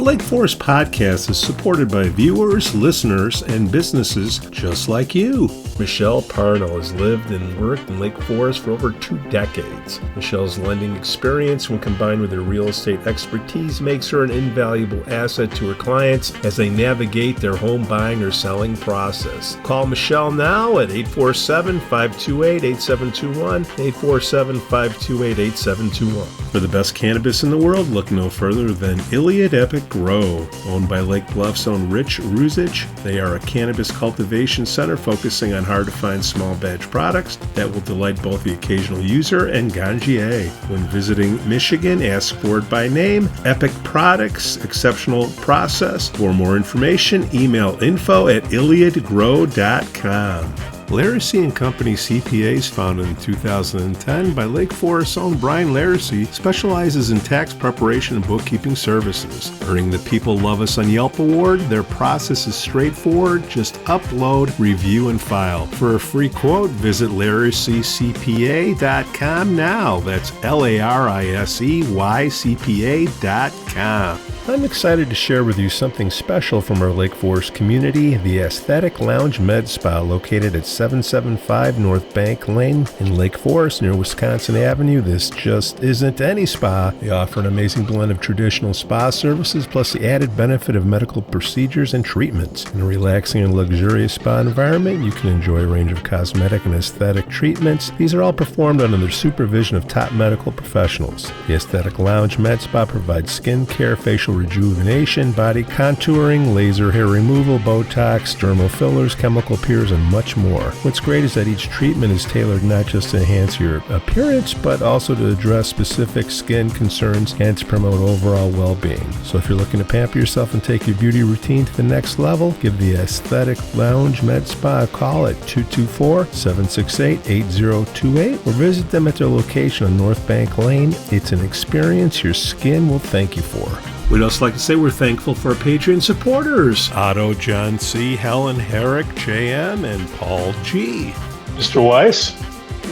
Lake Forest podcast is supported by viewers, listeners, and businesses just like you. Michelle Parno has lived and worked in Lake Forest for over 2 decades. Michelle's lending experience, when combined with her real estate expertise, makes her an invaluable asset to her clients as they navigate their home buying or selling process. Call Michelle now at 847-528-8721, 847-528-8721. For the best cannabis in the world, look no further than Iliad Epic Grow. Owned by Lake Bluff's own Rich Ruzich, they are a cannabis cultivation center focusing on hard-to-find small batch products that will delight both the occasional user and ganjier. When visiting Michigan, ask for it by name. Epic Products, exceptional process. For more information, email info@iliadgrow.com. Laracy & Company CPAs, founded in 2010 by Lake Forest's own Brian Laracy, specializes in tax preparation and bookkeeping services. Earning the People Love Us on Yelp award, their process is straightforward. Just upload, review, and file. For a free quote, visit LaracyCPA.com now. That's LARISEYCPA.com. I'm excited to share with you something special from our Lake Forest community, the Aesthetic Lounge Med Spa, located at 775 North Bank Lane in Lake Forest near Wisconsin Avenue. This just isn't any spa. They offer an amazing blend of traditional spa services plus the added benefit of medical procedures and treatments. In a relaxing and luxurious spa environment, you can enjoy a range of cosmetic and aesthetic treatments. These are all performed under the supervision of top medical professionals. The Aesthetic Lounge Med Spa provides skin care, facial rejuvenation, body contouring, laser hair removal, Botox, dermal fillers, chemical peels, and much more. What's great is that each treatment is tailored not just to enhance your appearance, but also to address specific skin concerns and to promote overall well-being. So if you're looking to pamper yourself and take your beauty routine to the next level, give the Aesthetic Lounge Med Spa a call at 224-768-8028 or visit them at their location on North Bank Lane. It's an experience your skin will thank you for. We'd also like to say we're thankful for our Patreon supporters, Otto, John C., Helen, Herrick, JM, and Paul G. Mr. Weiss?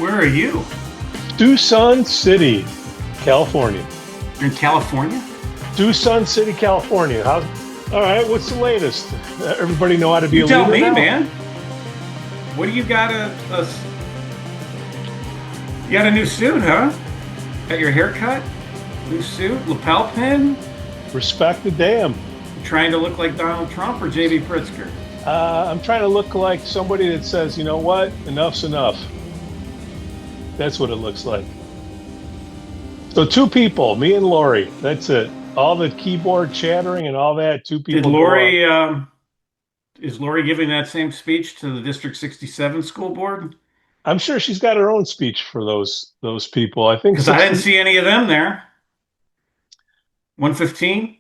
Where are you? Tucson City, California. You're in California? Tucson City, California. All right, what's the latest? Everybody know how to be a leader now? Tell me, man. What do you got? You got a new suit, huh? Got your haircut? New suit? Lapel pin? Respect the damn. You trying to look like Donald Trump or J.B. Pritzker? I'm trying to look like somebody that says, you know what, enough's enough. That's what it looks like. So 2 people, me and Lori. That's it. All the keyboard chattering and all that. 2 people. Did Lori? Is Lori giving that same speech to the District 67 school board? I'm sure she's got her own speech for those people. I think because I didn't see any of them there. 115.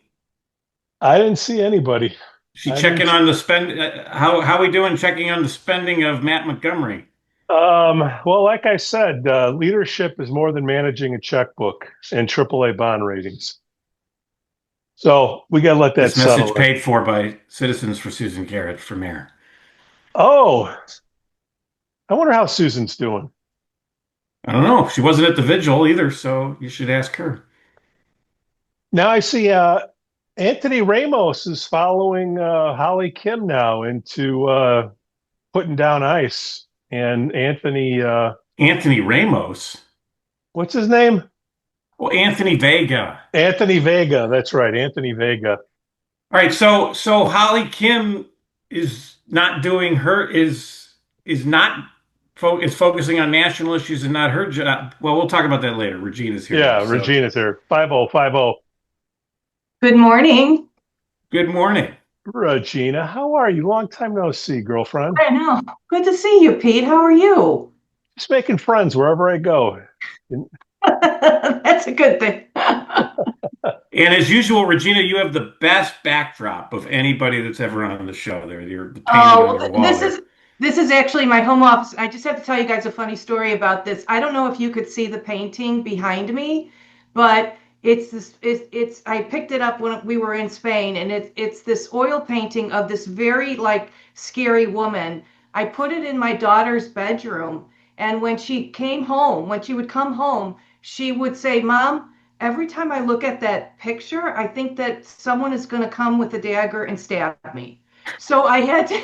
I didn't see anybody. She checking on the spend. How we doing? Checking on the spending of Matt Montgomery. Well, like I said, leadership is more than managing a checkbook and AAA bond ratings. So we got to let that this settle. Message paid for by Citizens for Susan Garrett for mayor. Oh, I wonder how Susan's doing. I don't know. She wasn't at the vigil either, so you should ask her. Now I see Anthony Ramos is following Holly Kim now into putting down ice. And Anthony Ramos? What's his name? Well, Anthony Vega. Anthony Vega, that's right, Anthony Vega. All right, so Holly Kim is not doing is focusing on national issues and not her job. Well, we'll talk about that later. Regina's here. Yeah, so. Regina's here. 5050. Good morning. Good morning. Regina, how are you? Long time no see, girlfriend. I know. Good to see you, Pete. How are you? Just making friends wherever I go. That's a good thing. And as usual, Regina, you have the best backdrop of anybody that's ever on the show. There, you're the painting on your wall. This is actually my home office. I just have to tell you guys a funny story about this. I don't know if you could see the painting behind me, but it's I picked it up when we were in Spain, and it's this oil painting of this very scary woman. I put it in my daughter's bedroom, and when she would come home, she would say, "Mom," every time I look at that picture, I think that someone is going to come with a dagger and stab me. So I had to,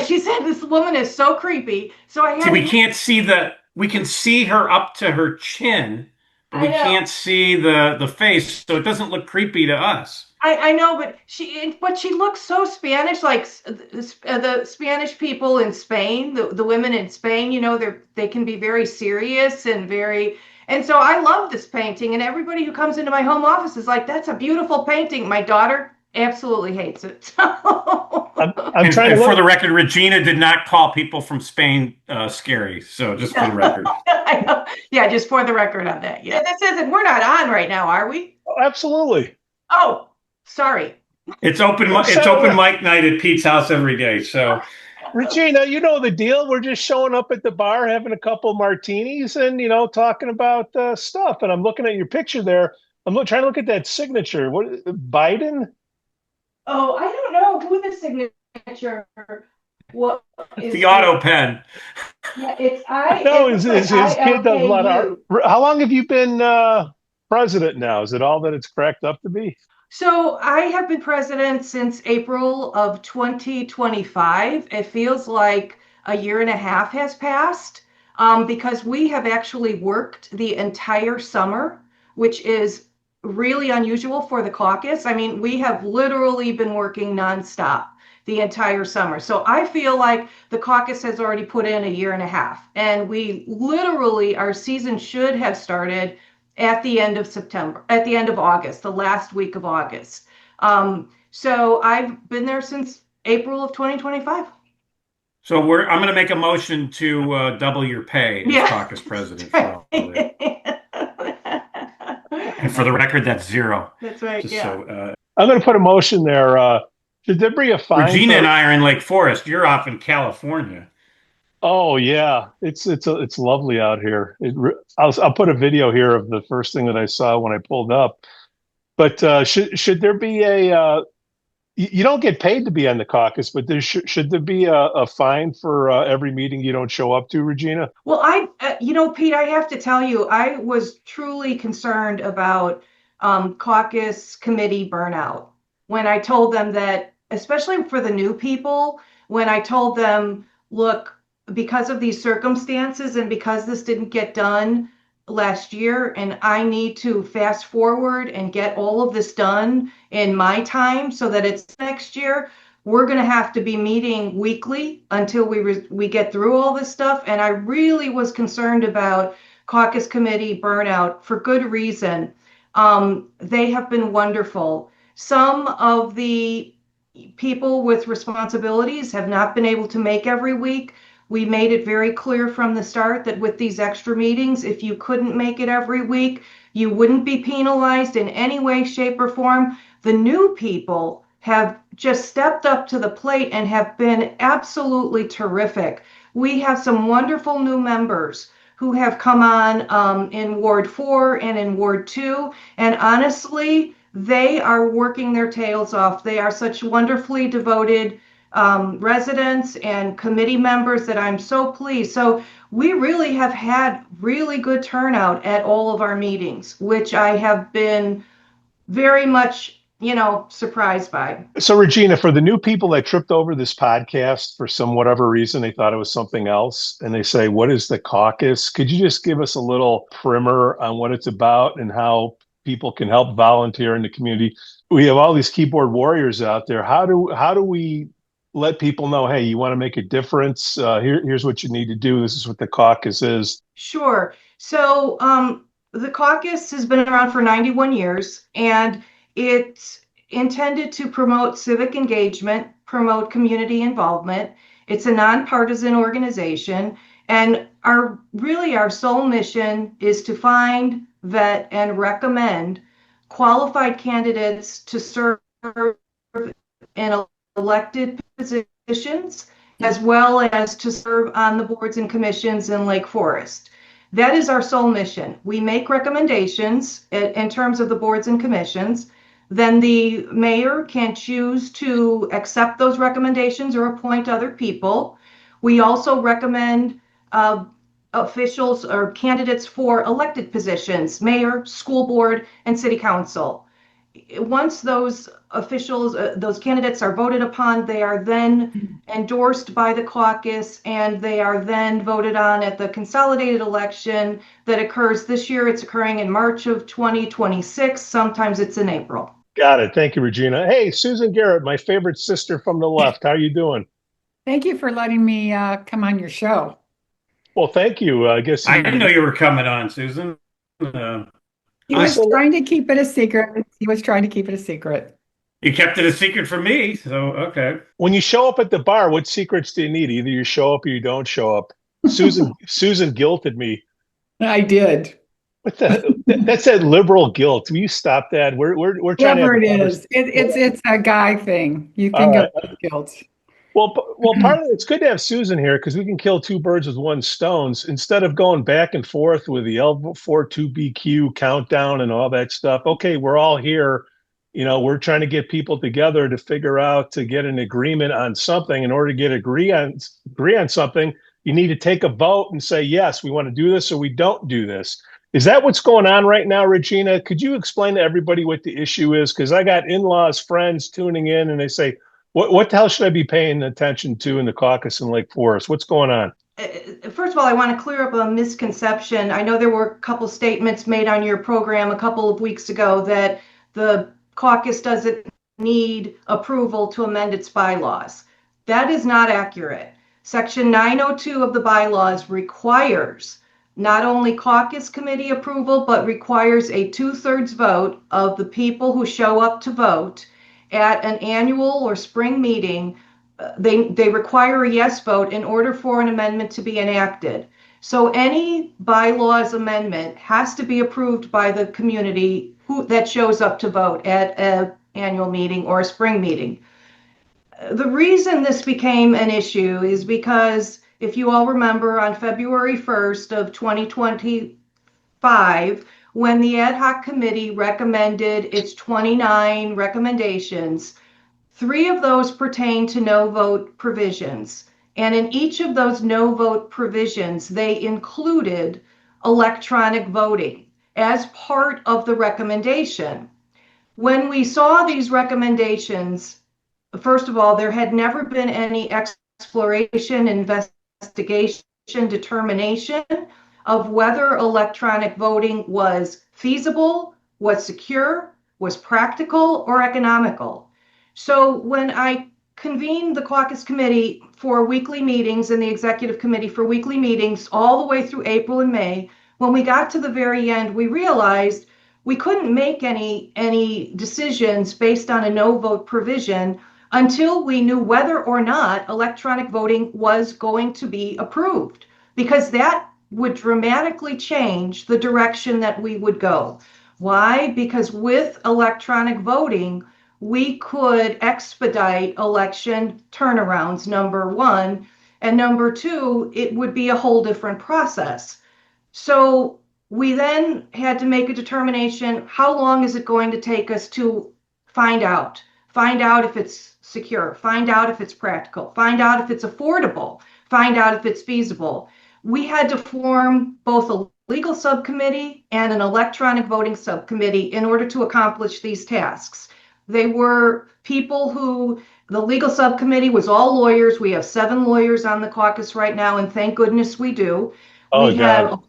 she said, this woman is so creepy. So I had See, we to, can't see we can see her up to her chin, but I we know. can't see the face, so it doesn't look creepy to us. I know, but she looks so Spanish, like the Spanish people in Spain, the women in Spain, they can be very serious and and so I love this painting, and everybody who comes into my home office is like, that's a beautiful painting. My daughter absolutely hates it. I'm And, trying to and for look. the record, Regina did not call people from Spain scary. So just for the record. I know. Yeah, just for the record on that. Yeah, this isn't, we're not on right now, are we? Oh, absolutely. Oh, sorry. It's open mic night at Pete's house every day. So Regina, you know the deal. We're just showing up at the bar, having a couple martinis, and talking about stuff. And I'm looking at your picture there. Trying to look at that signature. What, Biden? Oh, I don't know who the signature. What is the auto pen. Yeah, it's I. No, It his looks like kid does a lot of ILKU. art. How long have you been president now? Is it all that it's cracked up to be? So I have been president since April of 2025. It feels like a year and a half has passed, because we have actually worked the entire summer, which is really unusual for the caucus. I mean, we have literally been working nonstop the entire summer. So I feel like the caucus has already put in a year and a half, and we literally, our season should have started at the end of September, at the end of August, the last week of August. So I've been there since April of 2025. So I'm going to make a motion to double your pay as caucus president. For all and for the record, that's zero. That's right. Just Yeah. So, I'm going to put a motion there. Should there be a fine? Regina and I are in Lake Forest. You're off in California. Oh yeah, it's lovely out here. I'll put a video here of the first thing that I saw when I pulled up. But should there be you don't get paid to be on the caucus, but should there be a fine for every meeting you don't show up to, Regina? Well, Pete, I have to tell you, I was truly concerned about caucus committee burnout when I told them that, especially for the new people, when I told them, look, because of these circumstances and because this didn't get done last year, and I need to fast forward and get all of this done in my time so that it's next year, we're going to have to be meeting weekly until we get through all this stuff. And I really was concerned about caucus committee burnout for good reason. They have been wonderful. Some of the people with responsibilities have not been able to make every week. We made it very clear from the start that with these extra meetings, if you couldn't make it every week, you wouldn't be penalized in any way, shape, or form. The new people have just stepped up to the plate and have been absolutely terrific. We have some wonderful new members who have come on in Ward 4 and in Ward 2. And honestly, they are working their tails off. They are such wonderfully devoted residents and committee members that I'm so pleased. So we really have had really good turnout at all of our meetings, which I have been very much, surprised by. So Regina, for the new people that tripped over this podcast for some whatever reason, they thought it was something else, and they say, what is the caucus? Could you just give us a little primer on what it's about and how people can help volunteer in the community? We have all these keyboard warriors out there. How do we let people know, hey, you want to make a difference? Here's what you need to do. This is what the caucus is. Sure. So the caucus has been around for 91 years, and it's intended to promote civic engagement, promote community involvement. It's a nonpartisan organization, and our sole mission is to find, vet, and recommend qualified candidates to serve in elected positions, as well as to serve on the boards and commissions in Lake Forest. That is our sole mission. We make recommendations in terms of the boards and commissions. Then the mayor can choose to accept those recommendations or appoint other people. We also recommend officials or candidates for elected positions, mayor, school board, and city council. Once those officials, those candidates are voted upon, they are then endorsed by the caucus, and they are then voted on at the consolidated election that occurs this year. It's occurring in March of 2026. Sometimes it's in April. Got it. Thank you, Regina. Hey, Susan Garrett, my favorite sister from the left. How are you doing? Thank you for letting me come on your show. Well, thank you. I guess I didn't know you were coming on, Susan. He was trying to keep it a secret. He was trying to keep it a secret. You kept it a secret from me, so okay. when you show up at the bar, what secrets do you need? Either you show up or you don't show up. Susan guilted me. I did. What that's that liberal guilt. Will you stop that? We're trying Whatever to it is. It's a guy thing. You can right. get guilt. Well, part of it's good to have Susan here because we can kill two birds with one stone instead of going back and forth with the L42BQ countdown and all that stuff. Okay, we're all here. You know, we're trying to get people together to figure out to get an agreement on something. In order to agree on something, you need to take a vote and say, yes, we want to do this or we don't do this. Is that what's going on right now, Regina? Could you explain to everybody what the issue is? Because I got in-laws, friends tuning in, and they say, what the hell should I be paying attention to in the caucus in Lake Forest? What's going on? First of all, I want to clear up a misconception. I know there were a couple statements made on your program a couple of weeks ago that the caucus doesn't need approval to amend its bylaws. That is not accurate. Section 902 of the bylaws requires not only caucus committee approval, but requires a 2/3 vote of the people who show up to vote at an annual or spring meeting. They require a yes vote in order for an amendment to be enacted. So any bylaws amendment has to be approved by the community that shows up to vote at an annual meeting or a spring meeting. The reason this became an issue is because if you all remember on February 1st of 2025, when the ad hoc committee recommended its 29 recommendations, 3 of those pertain to no vote provisions. And in each of those no vote provisions, they included electronic voting as part of the recommendation. When we saw these recommendations, first of all, there had never been any exploration, investigation, determination of whether electronic voting was feasible, was secure, was practical, or economical. So when I convened the caucus committee for weekly meetings and the executive committee for weekly meetings all the way through April and May, when we got to the very end, we realized we couldn't make any decisions based on a no vote provision until we knew whether or not electronic voting was going to be approved, because that would dramatically change the direction that we would go. Why? Because with electronic voting, we could expedite election turnarounds, number one, and number two, it would be a whole different process. So we then had to make a determination, how long is it going to take us to find out if it's secure, find out if it's practical, find out if it's affordable, find out if it's feasible. We had to form both a legal subcommittee and an electronic voting subcommittee in order to accomplish these tasks. They were people who, the legal subcommittee was all lawyers. We have 7 lawyers on the caucus right now, and thank goodness we do. Oh, God.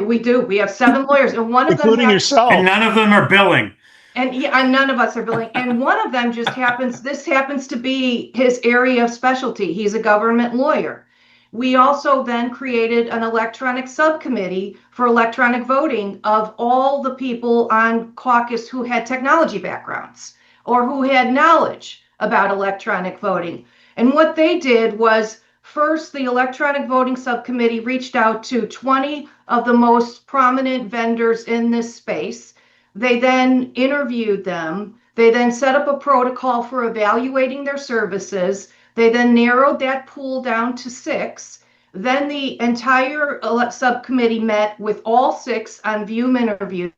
We do. We have 7 lawyers, and one of them, including yourself, and none of them are billing. And none of us are billing. And one of them just happens to be his area of specialty. He's a government lawyer. We also then created an electronic subcommittee for electronic voting of all the people on caucus who had technology backgrounds or who had knowledge about electronic voting. And what they did was, first, the electronic voting subcommittee reached out to 20 of the most prominent vendors in this space. They then interviewed them. They then set up a protocol for evaluating their services. They then narrowed that pool down to 6. Then the entire subcommittee met with all 6 on Zoom interviews.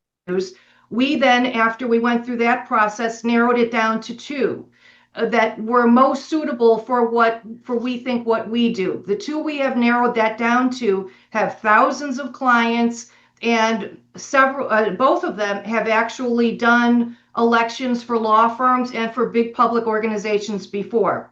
We then, after we went through that process, narrowed it down to 2. that were most suitable for what we do. The two we have narrowed that down to have thousands of clients, and both of them have actually done elections for law firms and for big public organizations before.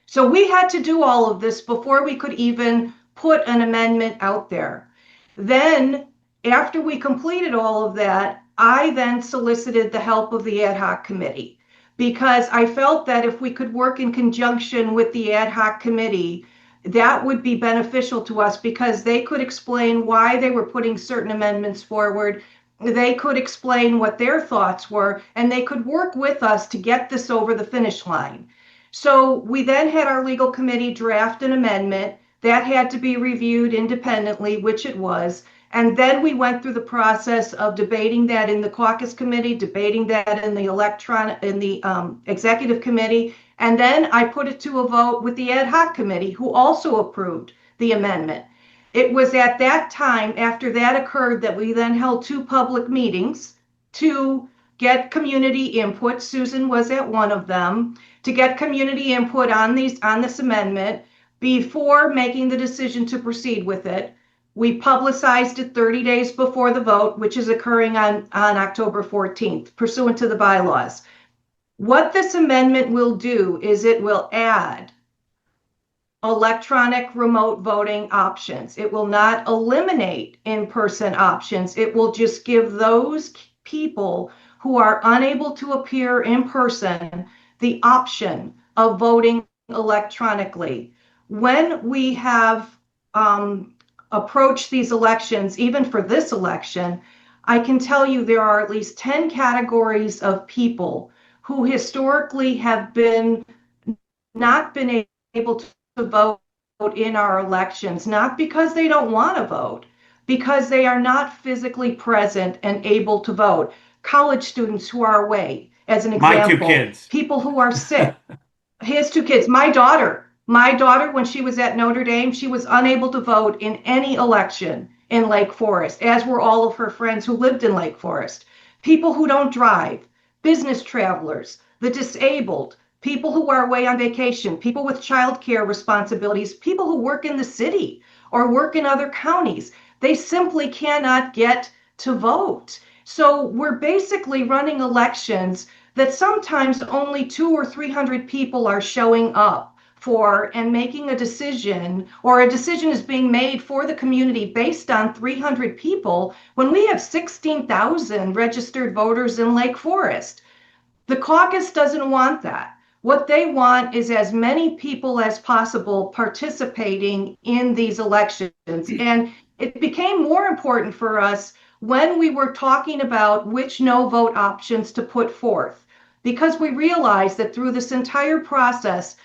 So we had to do all of this before we could even put an amendment out there. Then, after we completed all of that, I then solicited the help of the ad hoc committee, because I felt that if we could work in conjunction with the ad hoc committee, that would be beneficial to us, because they could explain why they were putting certain amendments forward. They could explain what their thoughts were, and they could work with us to get this over the finish line. So we then had our legal committee draft an amendment that had to be reviewed independently, which it was. And then we went through the process of debating that in the caucus committee, debating that in the executive committee. And then I put it to a vote with the ad hoc committee, who also approved the amendment. It was at that time, after that occurred, that we then held 2 public meetings to get community input. Susan was at one of them, to get community input on this amendment before making the decision to proceed with it. We publicized it 30 days before the vote, which is occurring on October 14th, pursuant to the bylaws. What this amendment will do is it will add electronic remote voting options. It will not eliminate in-person options. It will just give those people who are unable to appear in person the option of voting electronically. When we have approached these elections, even for this election, I can tell you there are at least 10 categories of people who historically have not been able to vote in our elections, not because they don't want to vote, because they are not physically present and able to vote. College students who are away, as an example. My 2 kids. People who are sick. His 2 kids. My daughter, when she was at Notre Dame, she was unable to vote in any election in Lake Forest, as were all of her friends who lived in Lake Forest. People who don't drive, business travelers, the disabled, people who are away on vacation, people with childcare responsibilities, people who work in the city or work in other counties. They simply cannot get to vote. So we're basically running elections that sometimes only 200 or 300 people are showing up for and making a decision, or a decision is being made for the community based on 300 people, when we have 16,000 registered voters in Lake Forest. The caucus doesn't want that. What they want is as many people as possible participating in these elections. And it became more important for us when we were talking about which no vote options to put forth, because we realized that through this entire process,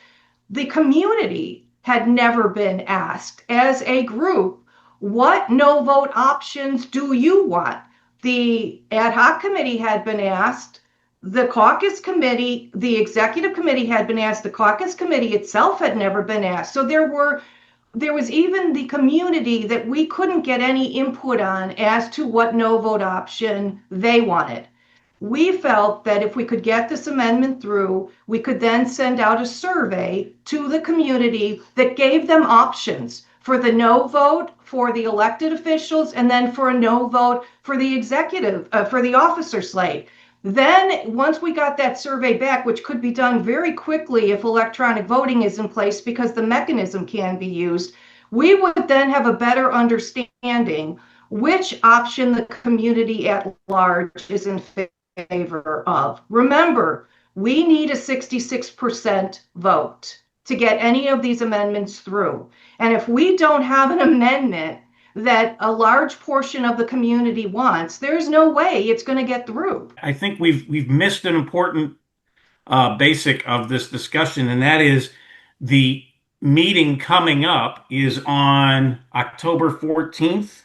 the community had never been asked as a group, what no vote options do you want? The ad hoc committee had been asked, the caucus committee, the executive committee had been asked, the caucus committee itself had never been asked. So there was even the community that we couldn't get any input on as to what no vote option they wanted. We felt that if we could get this amendment through, we could then send out a survey to the community that gave them options for the no vote for the elected officials, and then for a no vote for the executive, for the officer slate. Then once we got that survey back, which could be done very quickly if electronic voting is in place because the mechanism can be used, we would then have a better understanding which option the community at large is in favor of. Remember, we need a 66% vote to get any of these amendments through. And if we don't have an amendment that a large portion of the community wants, there's no way it's going to get through. I think we've missed an important basic of this discussion, and that is the meeting coming up is on October 14th.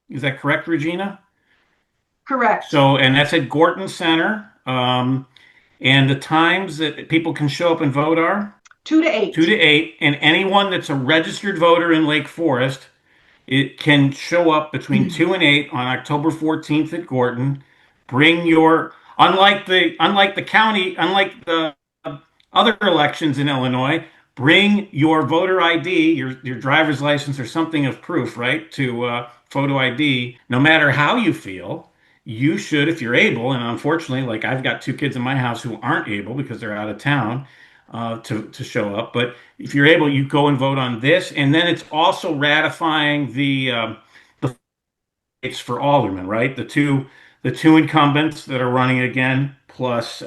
Is that correct, Regina? Correct. So, and that's at Gorton Center. And the times that people can show up and vote are? 2 to 8. 2 to 8. And anyone that's a registered voter in Lake Forest, it can show up between 2 and 8 on October 14th at Gorton. Bring your, unlike the county, unlike the other elections in Illinois, bring your voter ID, your driver's license or something of proof, right, to photo ID. No matter how you feel, you should, if you're able, and unfortunately, like I've got two kids in my house who aren't able because they're out of town to show up. But if you're able, you go and vote on this, and then it's also ratifying the it's for aldermen, right? The two incumbents that are running again, plus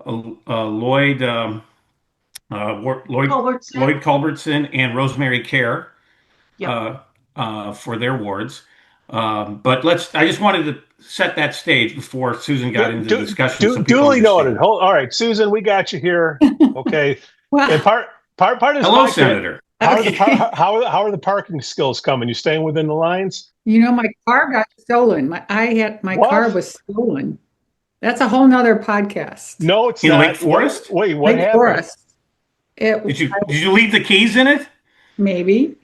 Lloyd. Lloyd Culbertson and Rosemary Kerr Yep. for their wards. But I just wanted to set that stage before Susan got into the discussion. So Duly understand. noted. All right, Susan, we got you here. Okay. Well, And part of this Hello, podcast, Senator. how are the parking skills coming? You staying within the lines? my car got stolen. My What? car was stolen. That's a whole nother podcast. No, it's In not. Lake Forest? Wait, what Lake happened? Forest. Did you leave the keys in it? Maybe,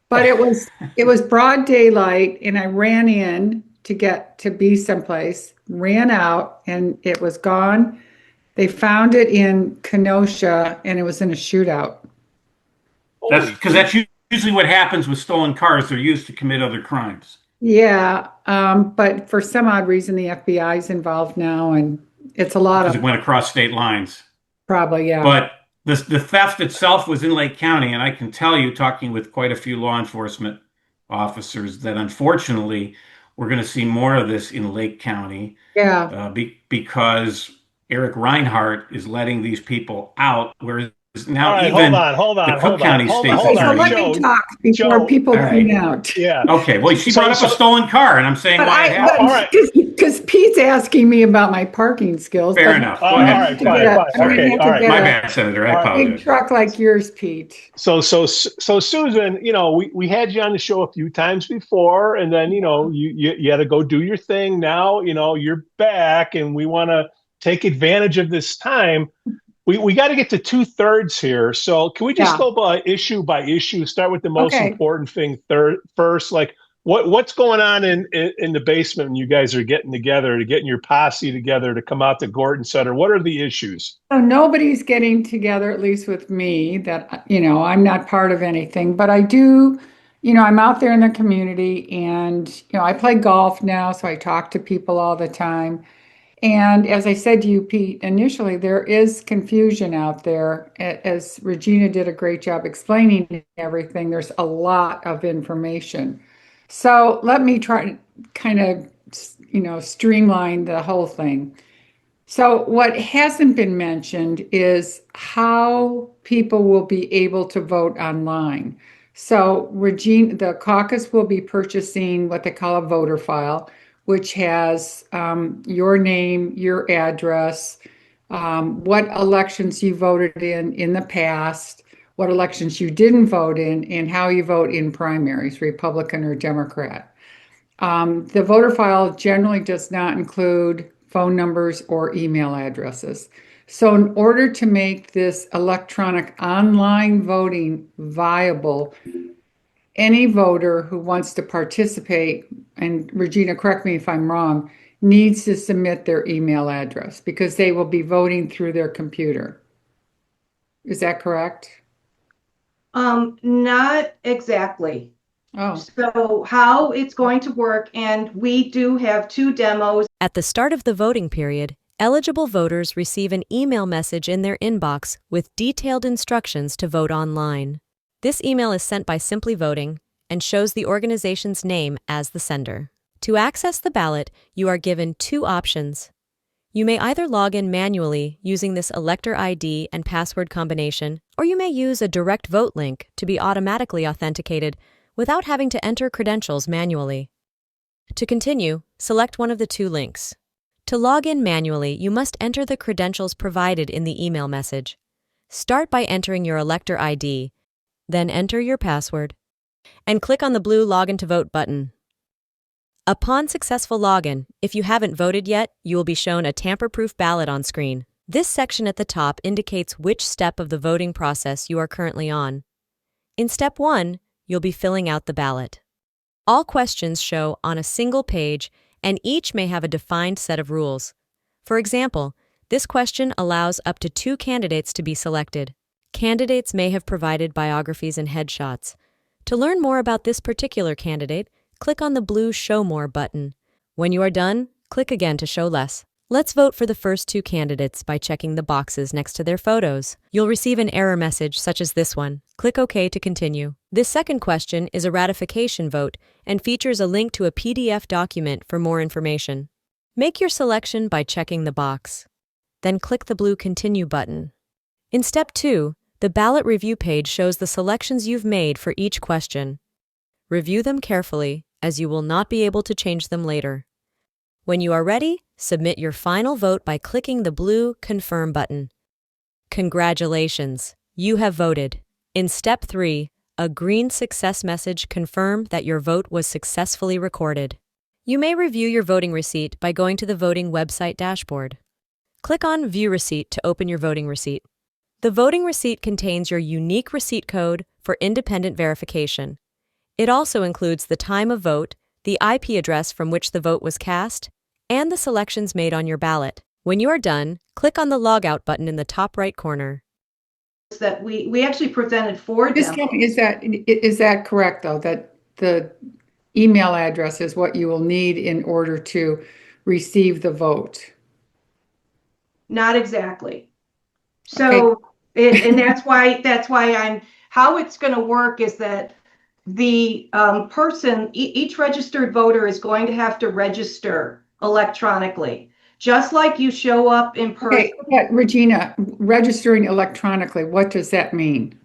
but it was broad daylight, and I ran in to be someplace, ran out, and it was gone. They found it in Kenosha, and it was in a shootout. That's because that's usually what happens with stolen cars. They're used to commit other crimes. Yeah, but for some odd reason, the FBI is involved now, and it's a lot Because of it went across state lines. probably, yeah. But the theft itself was in Lake County, and I can tell you, talking with quite a few law enforcement officers, that unfortunately we're going to see more of this in Lake County. Yeah. Because Eric Reinhardt is letting these people out, whereas now right, even hold on, the Cook County State's Okay, so Attorney. let me talk before people All right. tune out. Yeah. Okay, well, she brought up a stolen car, and I'm saying why it happened. All right. Because Pete's asking me about my parking skills. Fair but enough. All Go ahead. right, fine. Okay, all right. My bad, Senator. I Big apologize. truck like yours, Pete. So Susan, we had you on the show a few times before, and then you had to go do your thing. Now you're back, and we want to take advantage of this time. We got to get to 2/3 here. So can we just go by issue? Start with the most important thing first. Like what's going on in the basement when you guys are getting your posse together to come out to Gorton Center? What are the issues? So nobody's getting together, at least with me, that, I'm not part of anything, but I do, I'm out there in the community, and, I play golf now, so I talk to people all the time. And as I said to you, Pete, initially, there is confusion out there. As Regina did a great job explaining everything, there's a lot of information. So let me try to kind of, streamline the whole thing. So what hasn't been mentioned is how people will be able to vote online. So Regina, the caucus will be purchasing what they call a voter file, which has your name, your address, what elections you voted in the past, what elections you didn't vote in, and how you vote in primaries, Republican or Democrat. The voter file generally does not include phone numbers or email addresses. So in order to make this electronic online voting viable, any voter who wants to participate, and Regina, correct me if I'm wrong, needs to submit their email address because they will be voting through their computer. Is that correct? Not exactly. Oh. So how it's going to work, and we do have 2 demos. At the start of the voting period, eligible voters receive an email message in their inbox with detailed instructions to vote online. This email is sent by Simply Voting and shows the organization's name as the sender. To access the ballot, you are given 2 options. You may either log in manually using this elector ID and password combination, or you may use a direct vote link to be automatically authenticated without having to enter credentials manually. To continue, select one of the 2 links. To log in manually, you must enter the credentials provided in the email message. Start by entering your elector ID, then enter your password, and click on the blue Login to Vote button. Upon successful login, if you haven't voted yet, you will be shown a tamper-proof ballot on screen. This section at the top indicates which step of the voting process you are currently on. In Step 1, you'll be filling out the ballot. All questions show on a single page, and each may have a defined set of rules. For example, This question allows up to 2 candidates to be selected. Candidates may have provided biographies and headshots. To learn more about this particular candidate, click on the blue Show More button. When you are done, click again to show less. Let's vote for the first 2 candidates by checking the boxes next to their photos. You'll receive an error message such as this one. Click OK to continue. This second question is a ratification vote and features a link to a PDF document for more information. Make your selection by checking the box. Then click the blue Continue button. In step 2, the ballot review page shows the selections you've made for each question. Review them carefully, as you will not be able to change them later. When you are ready, submit your final vote by clicking the blue Confirm button. Congratulations, you have voted. In step 3, a green success message confirms that your vote was successfully recorded. You may review your voting receipt by going to the voting website dashboard. Click on View Receipt to open your voting receipt. The voting receipt contains your unique receipt code for independent verification. It also includes the time of vote, the IP address from which the vote was cast, and the selections made on your ballot. When you are done, click on the Logout button in the top right corner. That we actually presented 4 Just demos. tell me, is that correct, though, that the email address is what you will need in order to receive the vote? Not exactly. So, and that's why how it's going to work is that the person, each registered voter is going to have to register electronically, just like you show up in person. Okay, but Regina, registering electronically, what does that mean?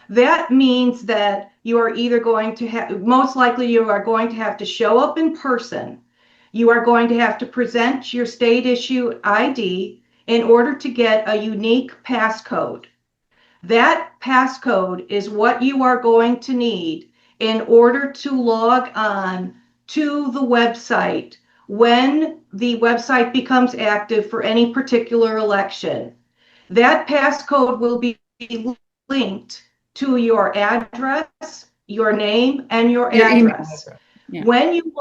That means that you are either going to have, most likely you are going to have to show up in person. You are going to have to present your state issue ID in order to get a unique passcode. That passcode is what you are going to need in order to log on to the website when the website becomes active for any particular election. That passcode will be linked to your address, your name, and your address. Yeah. When you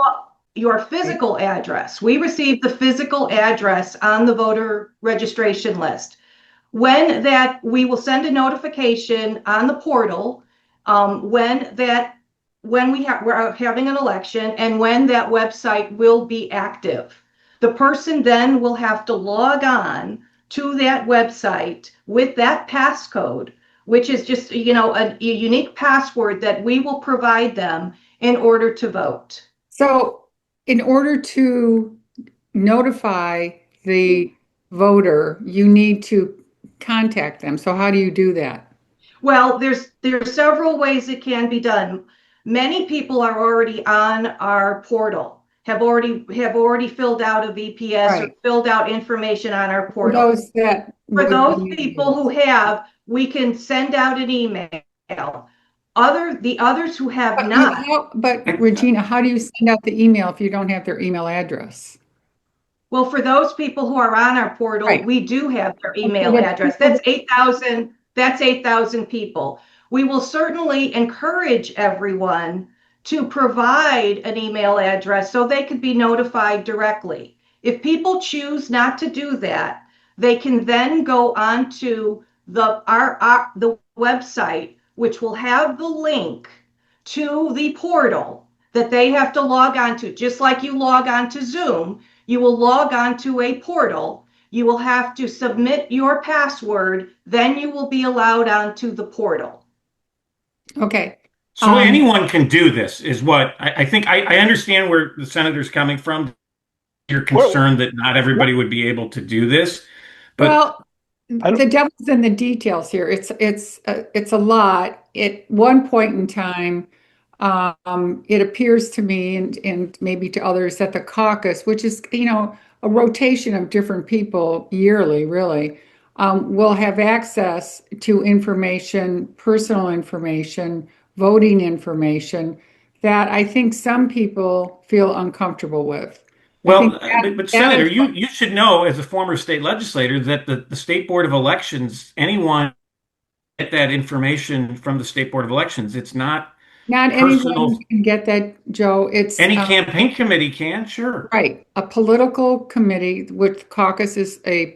your physical address, we receive the physical address on the voter registration list. When that, we will send a notification on the portal when we're having an election and when that website will be active. The person then will have to log on to that website with that passcode, which is just, a unique password that we will provide them in order to vote. So in order to notify the voter, you need to contact them. So how do you do that? Well, there's several ways it can be done. Many people are already on our portal, have already filled out a VPS or filled out information on our portal. For those people who have, we can send out an email. The others who have not. But Regina, how do you send out the email if you don't have their email address? Well, for those people who are on our portal, we do have their email address. That's 8,000. That's 8,000 people. We will certainly encourage everyone to provide an email address so they could be notified directly. If people choose not to do that, they can then go onto the website, which will have the link to the portal that they have to log on to. Just like you log on to Zoom, you will log on to a portal. You will have to submit your password, then you will be allowed onto the portal. Okay. So anyone can do this, is what I think. I understand where the senator's coming from. You're concerned that not everybody would be able to do this, but well, the devil's in the details here. It's a lot. At one point in time, it appears to me and maybe to others that the caucus, which is a rotation of different people yearly, really, will have access to information, personal information, voting information that I think some people feel uncomfortable with. Well, but Senator, you should know as a former state legislator that the State Board of Elections, anyone get that information from the State Board of Elections. It's not Not personal. anybody can get that, Joe. It's Any campaign committee can, sure. right. A political committee, which caucus is a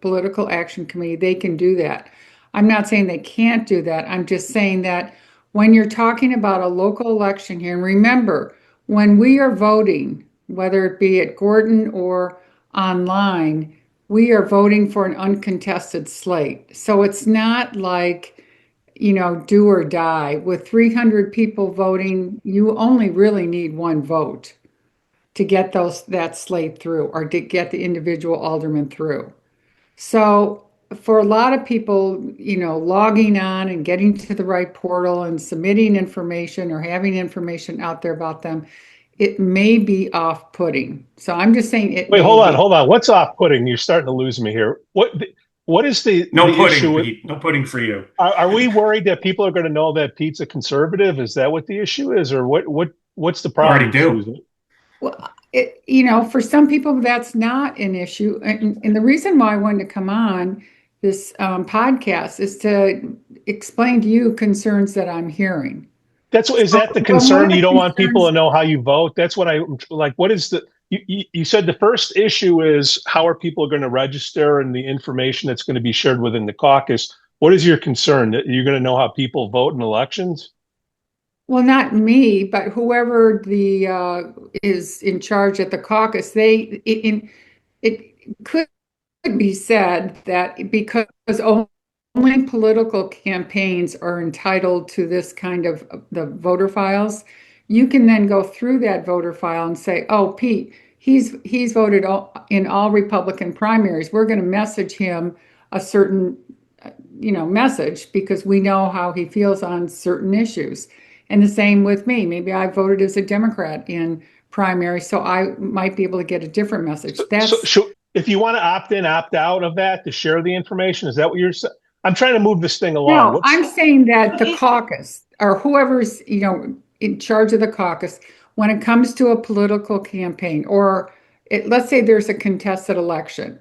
political action committee, they can do that. I'm not saying they can't do that. I'm just saying that when you're talking about a local election here, and remember, when we are voting, whether it be at Gorton or online, we are voting for an uncontested slate. So it's not like, do or die. With 300 people voting, you only really need one vote to get that slate through or to get the individual alderman through. So for a lot of people, logging on and getting to the right portal and submitting information or having information out there about them, it may be off-putting. So I'm just saying it. Wait, may hold be. on. What's off-putting? You're starting to lose me here. What is the pudding, issue with, Pete. No pudding for you. are we worried that people are going to know that Pete's a conservative? Is that what the issue is, or what's the problem, Already do. Susan? Well, for some people, that's not an issue. And the reason why I wanted to come on this podcast is to explain to you concerns that I'm hearing. Is that the concern? You don't want people to know how you vote? That's what I like. What is you said the first issue is how are people going to register and the information that's going to be shared within the caucus. What is your concern? That you're going to know how people vote in elections? Well, not me, but whoever is in charge at the caucus, it could be said that because only political campaigns are entitled to this kind of the voter files, you can then go through that voter file and say, oh, Pete, he's voted in all Republican primaries. We're going to message him a certain message because we know how he feels on certain issues. And the same with me. Maybe I voted as a Democrat in primary, so I might be able to get a different message. So if you want to opt in, opt out of that to share the information, is that what you're saying? I'm trying to move this thing along. No, I'm saying that the caucus or whoever's, in charge of the caucus, when it comes to a political campaign, or let's say there's a contested election.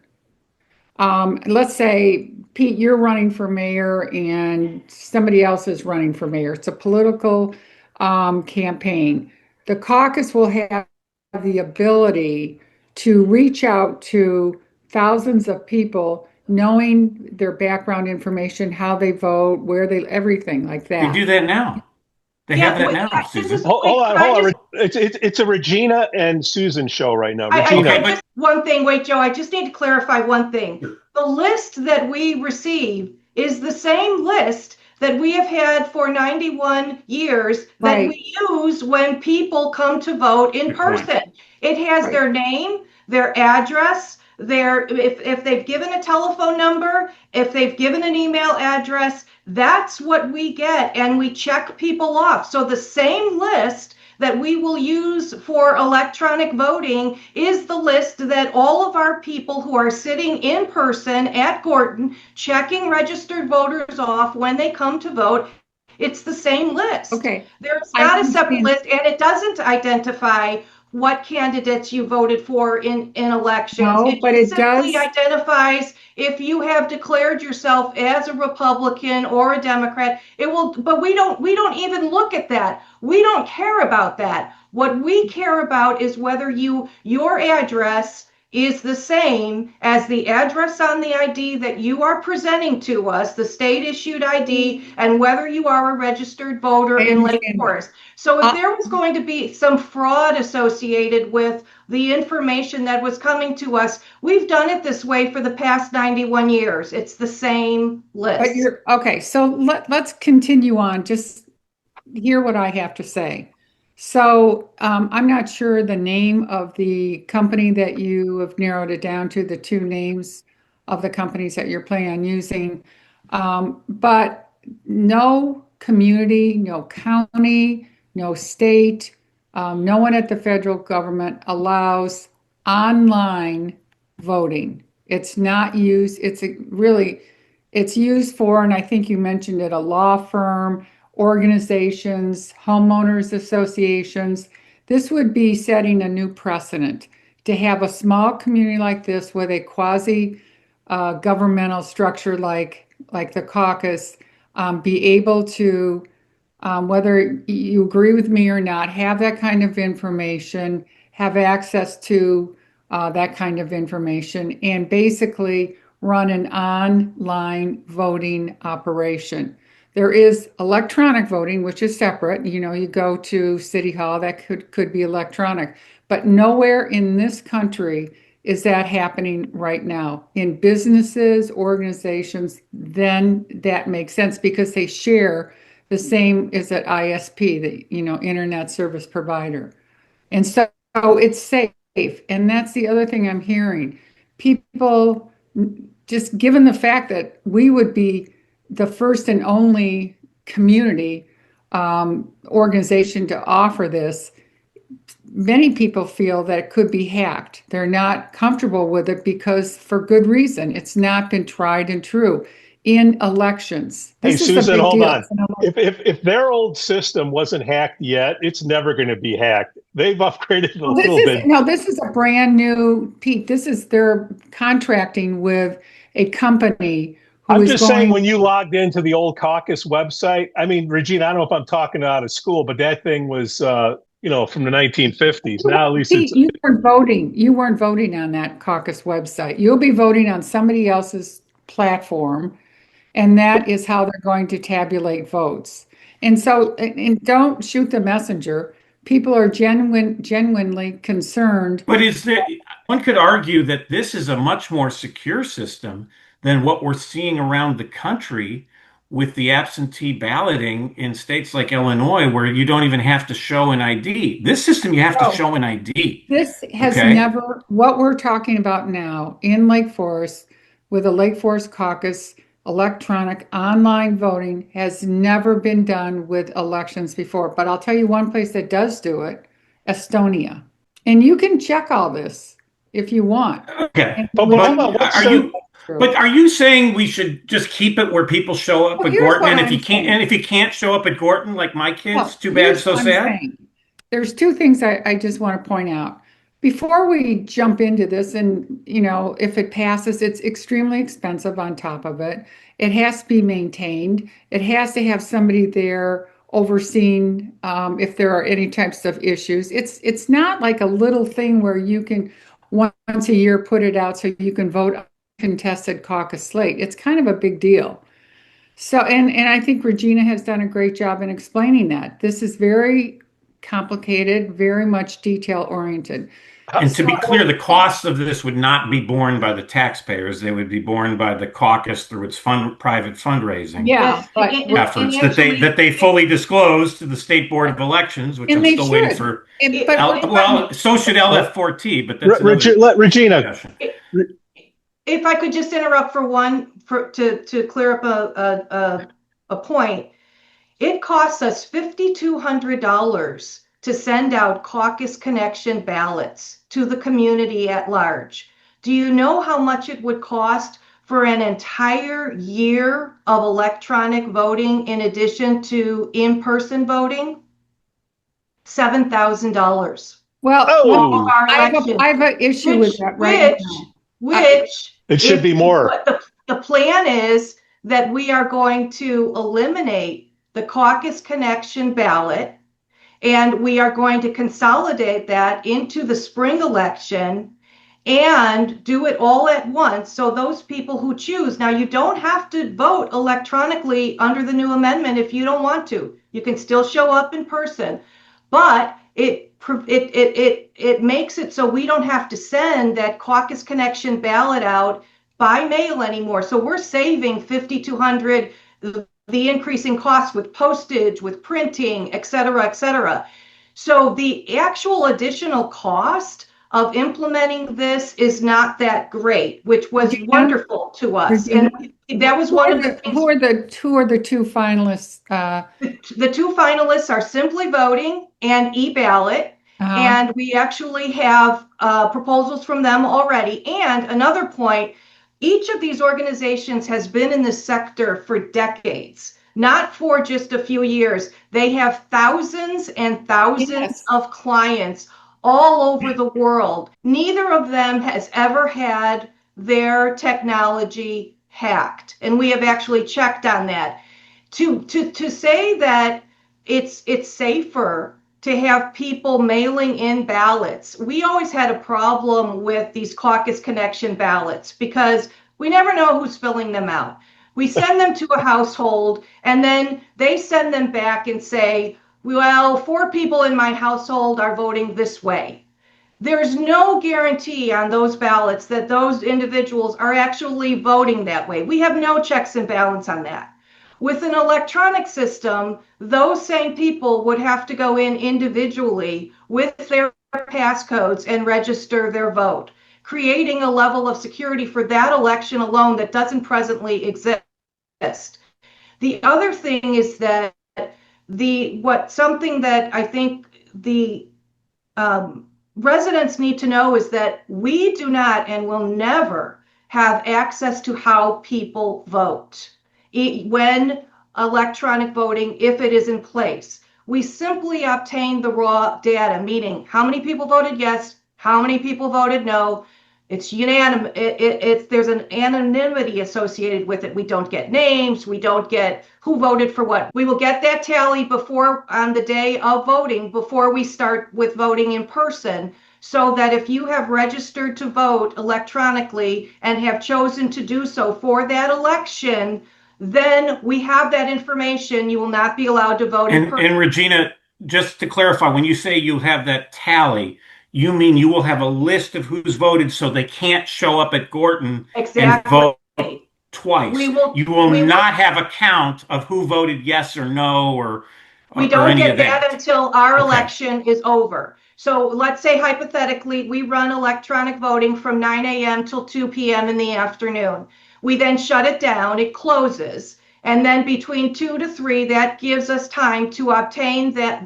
Let's say, Pete, you're running for mayor and somebody else is running for mayor. It's a political campaign. The caucus will have the ability to reach out to thousands of people, knowing their background information, how they vote, everything like that. They do that now. They have that now, Susan. Hold on. It's a Regina and Susan show right now. Regina. One thing, wait, Joe, I just need to clarify one thing. The list that we receive is the same list that we have had for 91 years that we use when people come to vote in person. It has their name, their address, if they've given a telephone number, if they've given an email address, that's what we get, and we check people off. So the same list that we will use for electronic voting is the list that all of our people who are sitting in person at Gorton checking registered voters off when they come to vote. It's the same list. Okay. There's not a separate list, and it doesn't identify what candidates you voted for in elections. No, but it simply does identifies if you have declared yourself as a Republican or a Democrat. It will, but we don't even look at that. We don't care about that. What we care about is whether your address is the same as the address on the ID that you are presenting to us, the state issued ID, and whether you are a registered voter in Lake Forest. So if there was going to be some fraud associated with the information that was coming to us, we've done it this way for the past 91 years. It's the same list. Okay, so let's continue on. Just hear what I have to say. So I'm not sure the name of the company that you have narrowed it down to, the two names of the companies that you're planning on using, but no community, no county, no state, no one at the federal government allows online voting. It's not used, it's used for, and I think you mentioned it, a law firm, organizations, homeowners associations. This would be setting a new precedent to have a small community like this with a quasi governmental structure like the caucus be able to whether you agree with me or not, have that kind of information, have access to that kind of information, and basically run an online voting operation. There is electronic voting, which is separate. You go to City Hall, that could be electronic, but nowhere in this country is that happening right now. In businesses, organizations, then that makes sense because they share the same as at ISP, the internet service provider. And so it's safe. And that's the other thing I'm hearing. People, just given the fact that we would be the first and only community organization to offer this, many people feel that it could be hacked. They're not comfortable with it because, for good reason, it's not been tried and true in elections. Hey, This is a Susan, big hold deal. on. If their old system wasn't hacked yet, it's never going to be hacked. They've upgraded a little bit. No, this is a brand new, Pete. They're contracting with a company who I'm is just saying, going. when you logged into the old caucus website, I mean, Regina, I don't know if I'm talking out of school, but that thing was, from the 1950s. Now at least Pete, it's. you weren't voting. You weren't voting on that caucus website. You'll be voting on somebody else's platform, and that is how they're going to tabulate votes. And so, and don't shoot the messenger. People are genuinely concerned. But one could argue that this is a much more secure system than what we're seeing around the country with the absentee balloting in states like Illinois, where you don't even have to show an ID. This system, you have to show an ID. This has Okay? never, what we're talking about now in Lake Forest with the Lake Forest Caucus, electronic online voting has never been done with elections before. But I'll tell you one place that does do it, Estonia. And you can check all this if you want. Okay. But hold on, But are you saying we should just keep it where people show up at Gorton, and if you can't show up at Gorton, like my kids, too bad, so sad? There's two things I just want to point out. Before we jump into this, and if it passes, it's extremely expensive on top of it. It has to be maintained. It has to have somebody there overseeing if there are any types of issues. It's not like a little thing where you can once a year put it out so you can vote on a contested caucus slate. It's kind of a big deal. So, and I think Regina has done a great job in explaining that. This is very complicated, very much detail oriented. And to be clear, the costs of this would not be borne by the taxpayers. They would be borne by the caucus through its private fundraising efforts that they fully disclose to the State Board of Elections, which I'm still waiting for. So should LF4T, but that's Regina. If I could just interrupt to clear up a point, it costs us $5,200 to send out caucus connection ballots to the community at large. Do you know how much it would cost for an entire year of electronic voting in addition to in-person voting? $7,000. Well, I have an issue with that right now. Which it should be more. The plan is that we are going to eliminate the caucus connection ballot, and we are going to consolidate that into the spring election and do it all at once. So those people who choose, now you don't have to vote electronically under the new amendment if you don't want to. You can still show up in person, but it makes it so we don't have to send that caucus connection ballot out by mail anymore. So we're saving $5,200, the increasing costs with postage, with printing, et cetera, et cetera. So the actual additional cost of implementing this is not that great, which was wonderful to us. And that was one of the things. Who are the two finalists? The two finalists are Simply Voting and eBallot. And we actually have proposals from them already. And another point, each of these organizations has been in this sector for decades, not for just a few years. They have thousands and thousands of clients all over the world. Neither of them has ever had their technology hacked. And we have actually checked on that. To say that it's safer to have people mailing in ballots. We always had a problem with these caucus connection ballots because we never know who's filling them out. We send them to a household and then they send them back and say, well, 4 people in my household are voting this way. There's no guarantee on those ballots that those individuals are actually voting that way. We have no checks and balance on that. With an electronic system, those same people would have to go in individually with their passcodes and register their vote, creating a level of security for that election alone that doesn't presently exist. The other thing is that something that I think the residents need to know is that we do not and will never have access to how people vote when electronic voting, if it is in place. We simply obtain the raw data, meaning how many people voted yes, how many people voted no. It's unanimous. There's an anonymity associated with it. We don't get names. We don't get who voted for what. We will get that tally before on the day of voting, before we start with voting in person, so that if you have registered to vote electronically and have chosen to do so for that election, then we have that information. You will not be allowed to vote in person. And Regina, just to clarify, when you say you have that tally, you mean you will have a list of who's voted so they can't show up at Gorton and vote twice. You will not have a count of who voted yes or no or we don't any get of that until our election is over. So let's say hypothetically we run electronic voting from 9 a.m. till 2 p.m. in the afternoon. We then shut it down, it closes, and then between 2 to 3, that gives us time to obtain a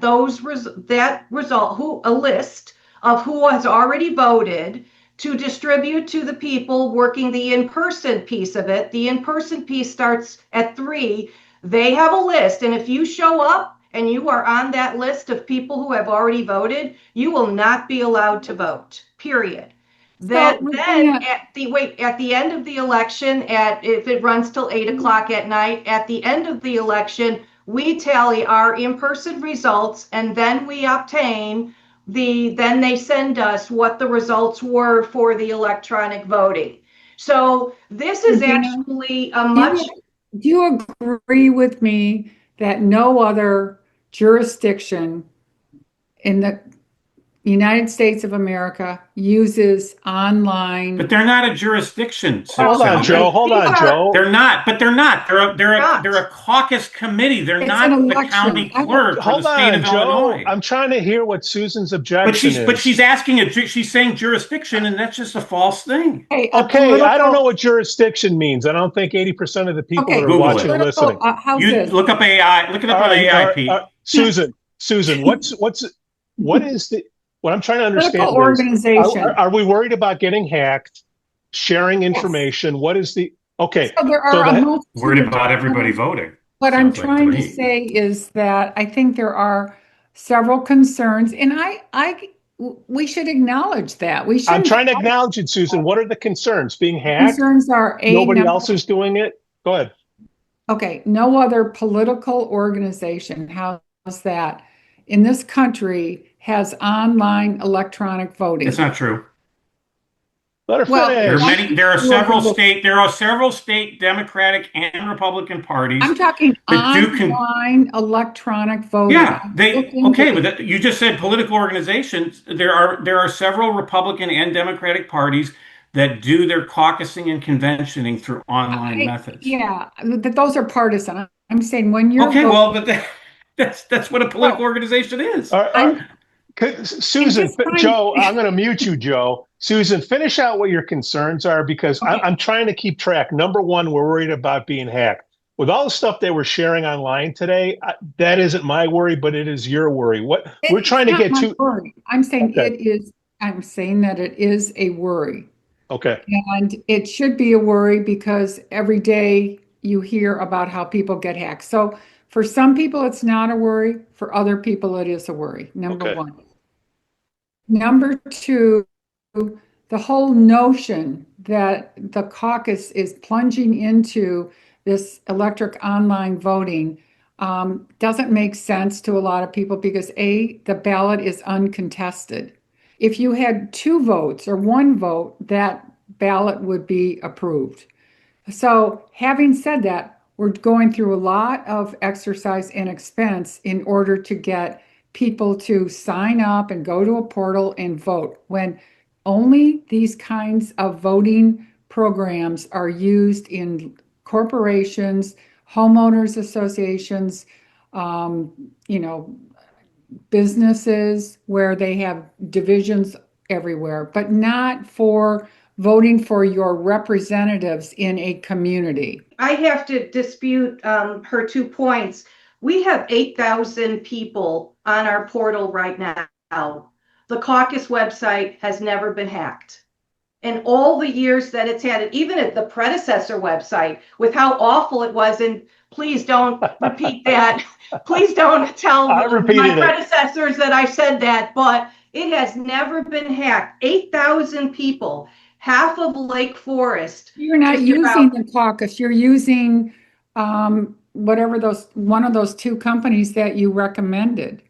list of who has already voted to distribute to the people working the in-person piece of it. The in-person piece starts at 3. They have a list, and if you show up and you are on that list of people who have already voted, you will not be allowed to vote, period. Then at the end of the election, if it runs till 8 o'clock at night, at the end of the election, we tally our in-person results, and then we obtain then they send us what the results were for the electronic voting. So this is actually a much. Do you agree with me that no other jurisdiction in the United States of America uses online? But they're not a jurisdiction. Hold on, Joe. They're not. They're a caucus committee. They're not the county clerk for the state of Illinois. I'm trying to hear what Susan's objection is. But she's asking she's saying jurisdiction, and that's just a false thing. Okay, I don't know what jurisdiction means. I don't think 80% of the people that are watching are listening. Look up AI. Look it up on AI, Pete. Susan, what I'm trying to understand organization. Are we worried about getting hacked, sharing information? Yes. What is the okay? So there are worried about everybody voting. What I'm trying to say is that I think there are several concerns, and we should acknowledge that. I'm trying to acknowledge it, Susan. What are the concerns? Being hacked? Concerns are nobody else is doing it. Go ahead. Okay, no other political organization. How's that? In this country has online electronic voting. It's not true. Let her finish. There are several state Democratic and Republican parties. I'm talking online electronic voting. Yeah, but you just said political organizations. There are several Republican and Democratic parties that do their caucusing and conventioning through online methods. Yeah, those are partisan. I'm saying when you're but that's what a political organization is. Susan, Joe, I'm going to mute you, Joe. Susan, finish out what your concerns are, because I'm trying to keep track. Number one, we're worried about being hacked. With all the stuff they were sharing online today, that isn't my worry, but it is your worry. We're trying to get to. I'm saying it is. I'm saying that it is a worry. Okay. And it should be a worry because every day you hear about how people get hacked. So for some people, it's not a worry. For other people, it is a worry. Number one. Number two, the whole notion that the caucus is plunging into this electric online voting, doesn't make sense to a lot of people because A, the ballot is uncontested. If you had 2 votes or 1 vote, that ballot would be approved. So having said that, we're going through a lot of exercise and expense in order to get people to sign up and go to a portal and vote, when only these kinds of voting programs are used in corporations, homeowners associations, you know, businesses where they have divisions everywhere, but not for voting for your representatives in a community. I have to dispute her 2 points. We have 8,000 people on our portal right now. The caucus website has never been hacked. In all the years that it's had it, even at the predecessor website, with how awful it was, and please don't repeat that. Please don't tell I my repeated it. predecessors that I said that, but it has never been hacked. 8,000 people, half of Lake Forest. You're not just using about- the caucus, you're using whatever one of those 2 companies that you recommended.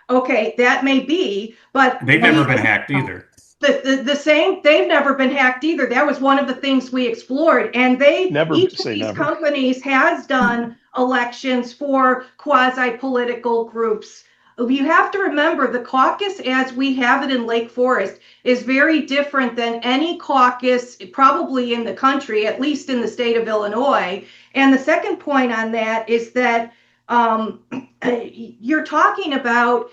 Okay, that may be, but They've never been hacked either. the same, they've never been hacked either. That was one of the things we explored, and each of these companies has done elections for quasi-political groups. You have to remember the caucus as we have it in Lake Forest is very different than any caucus probably in the country, at least in the state of Illinois. And the second point on that is that you're talking about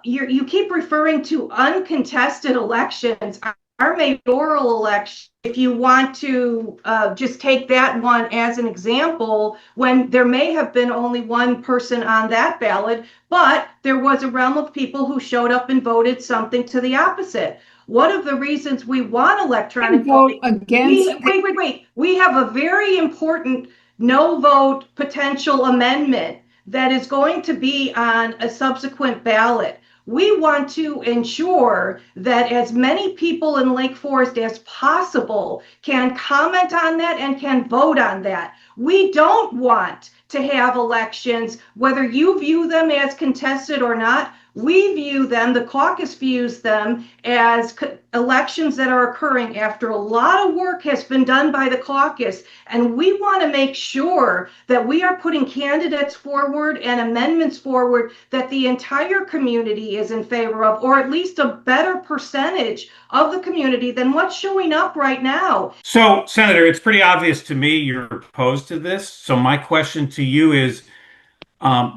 you keep referring to uncontested elections. Our mayoral election, if you want to just take that one as an example, when there may have been only 1 person on that ballot, but there was a realm of people who showed up and voted something to the opposite. One of the reasons we want electronic voting against. Wait. We have a very important no vote potential amendment that is going to be on a subsequent ballot. We want to ensure that as many people in Lake Forest as possible can comment on that and can vote on that. We don't want to have elections, whether you view them as contested or not. We view them, the caucus views them as elections that are occurring after a lot of work has been done by the caucus. And we want to make sure that we are putting candidates forward and amendments forward that the entire community is in favor of, or at least a better percentage of the community than what's showing up right now. So, Senator, it's pretty obvious to me you're opposed to this. So my question to you is,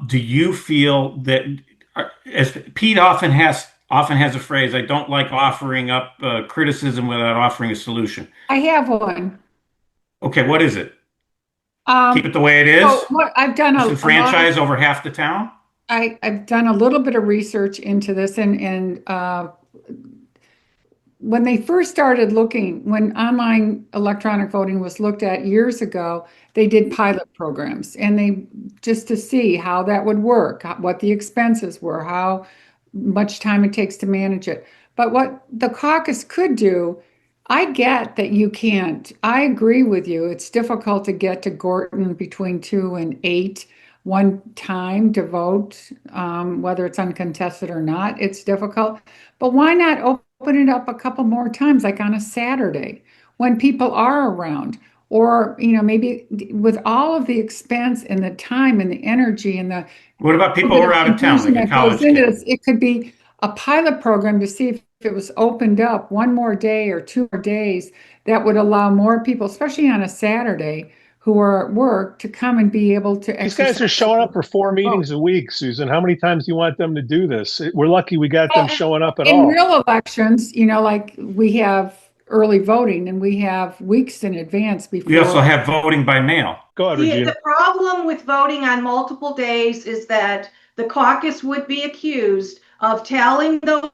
do you feel that, as Pete often has a phrase, I don't like offering up criticism without offering a solution. I have one. Okay, what is it? Keep it the way it is? So what I've done franchise over half the town? I've done a little bit of research into this, and when they first started looking, when online electronic voting was looked at years ago, they did pilot programs, and they just to see how that would work, what the expenses were, how much time it takes to manage it. But what the caucus could do, I get that you can't. I agree with you. It's difficult to get to Gorton between 2 and 8 one time to vote, whether it's uncontested or not. It's difficult. But why not open it up a couple more times, like on a Saturday when people are around? Or, maybe with all of the expense and the time and the energy and the... What about people who are out of town, like a college kid? It could be a pilot program to see if it was opened up 1 more day or 2 more days that would allow more people, especially on a Saturday, who are at work, to come and be able to exercise. These guys are showing up for 4 meetings a week, Susan. How many times do you want them to do this? We're lucky we got them showing up at all. In real elections, like we have early voting and we have weeks in advance before. We also have voting by mail. Go ahead, Regina. The problem with voting on multiple days is that the caucus would be accused of tallying those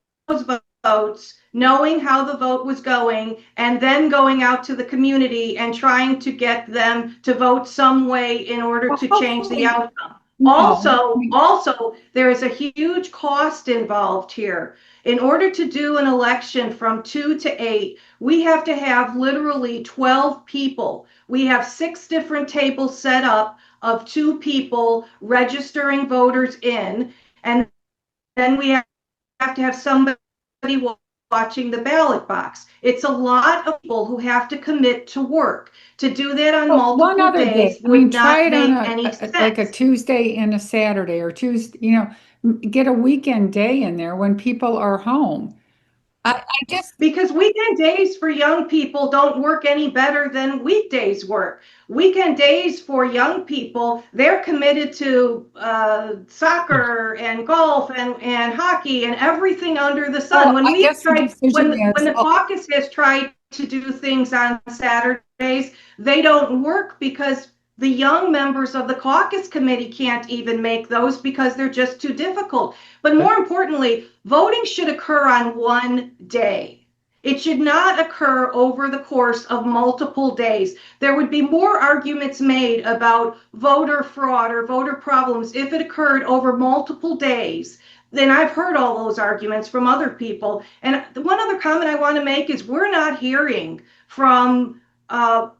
votes, knowing how the vote was going, and then going out to the community and trying to get them to vote some way in order to change the outcome. Also, there is a huge cost involved here. In order to do an election from 2 to 8, we have to have literally 12 people We have 6 different tables set up of 2 people registering voters in, and then we have to have somebody watching the ballot box. It's a lot of people who have to commit to work. To do that on multiple one other days day. I mean, would try not it make on any like a sense. Tuesday and a Saturday, or Tuesday, get a weekend day in there when people are home. I just, Because weekend days for young people don't work any better than weekdays work. Weekend days for young people, they're committed to soccer and golf and hockey and everything under the sun. well, When I we've guess the tried, decision when is, the caucus has tried to do things on Saturdays, they don't work because the young members of the caucus committee can't even make those because they're just too difficult. But more importantly, voting should occur on one day. It should not occur over the course of multiple days. There would be more arguments made about voter fraud or voter problems if it occurred over multiple days. Then I've heard all those arguments from other people. And the one other comment I want to make is we're not hearing from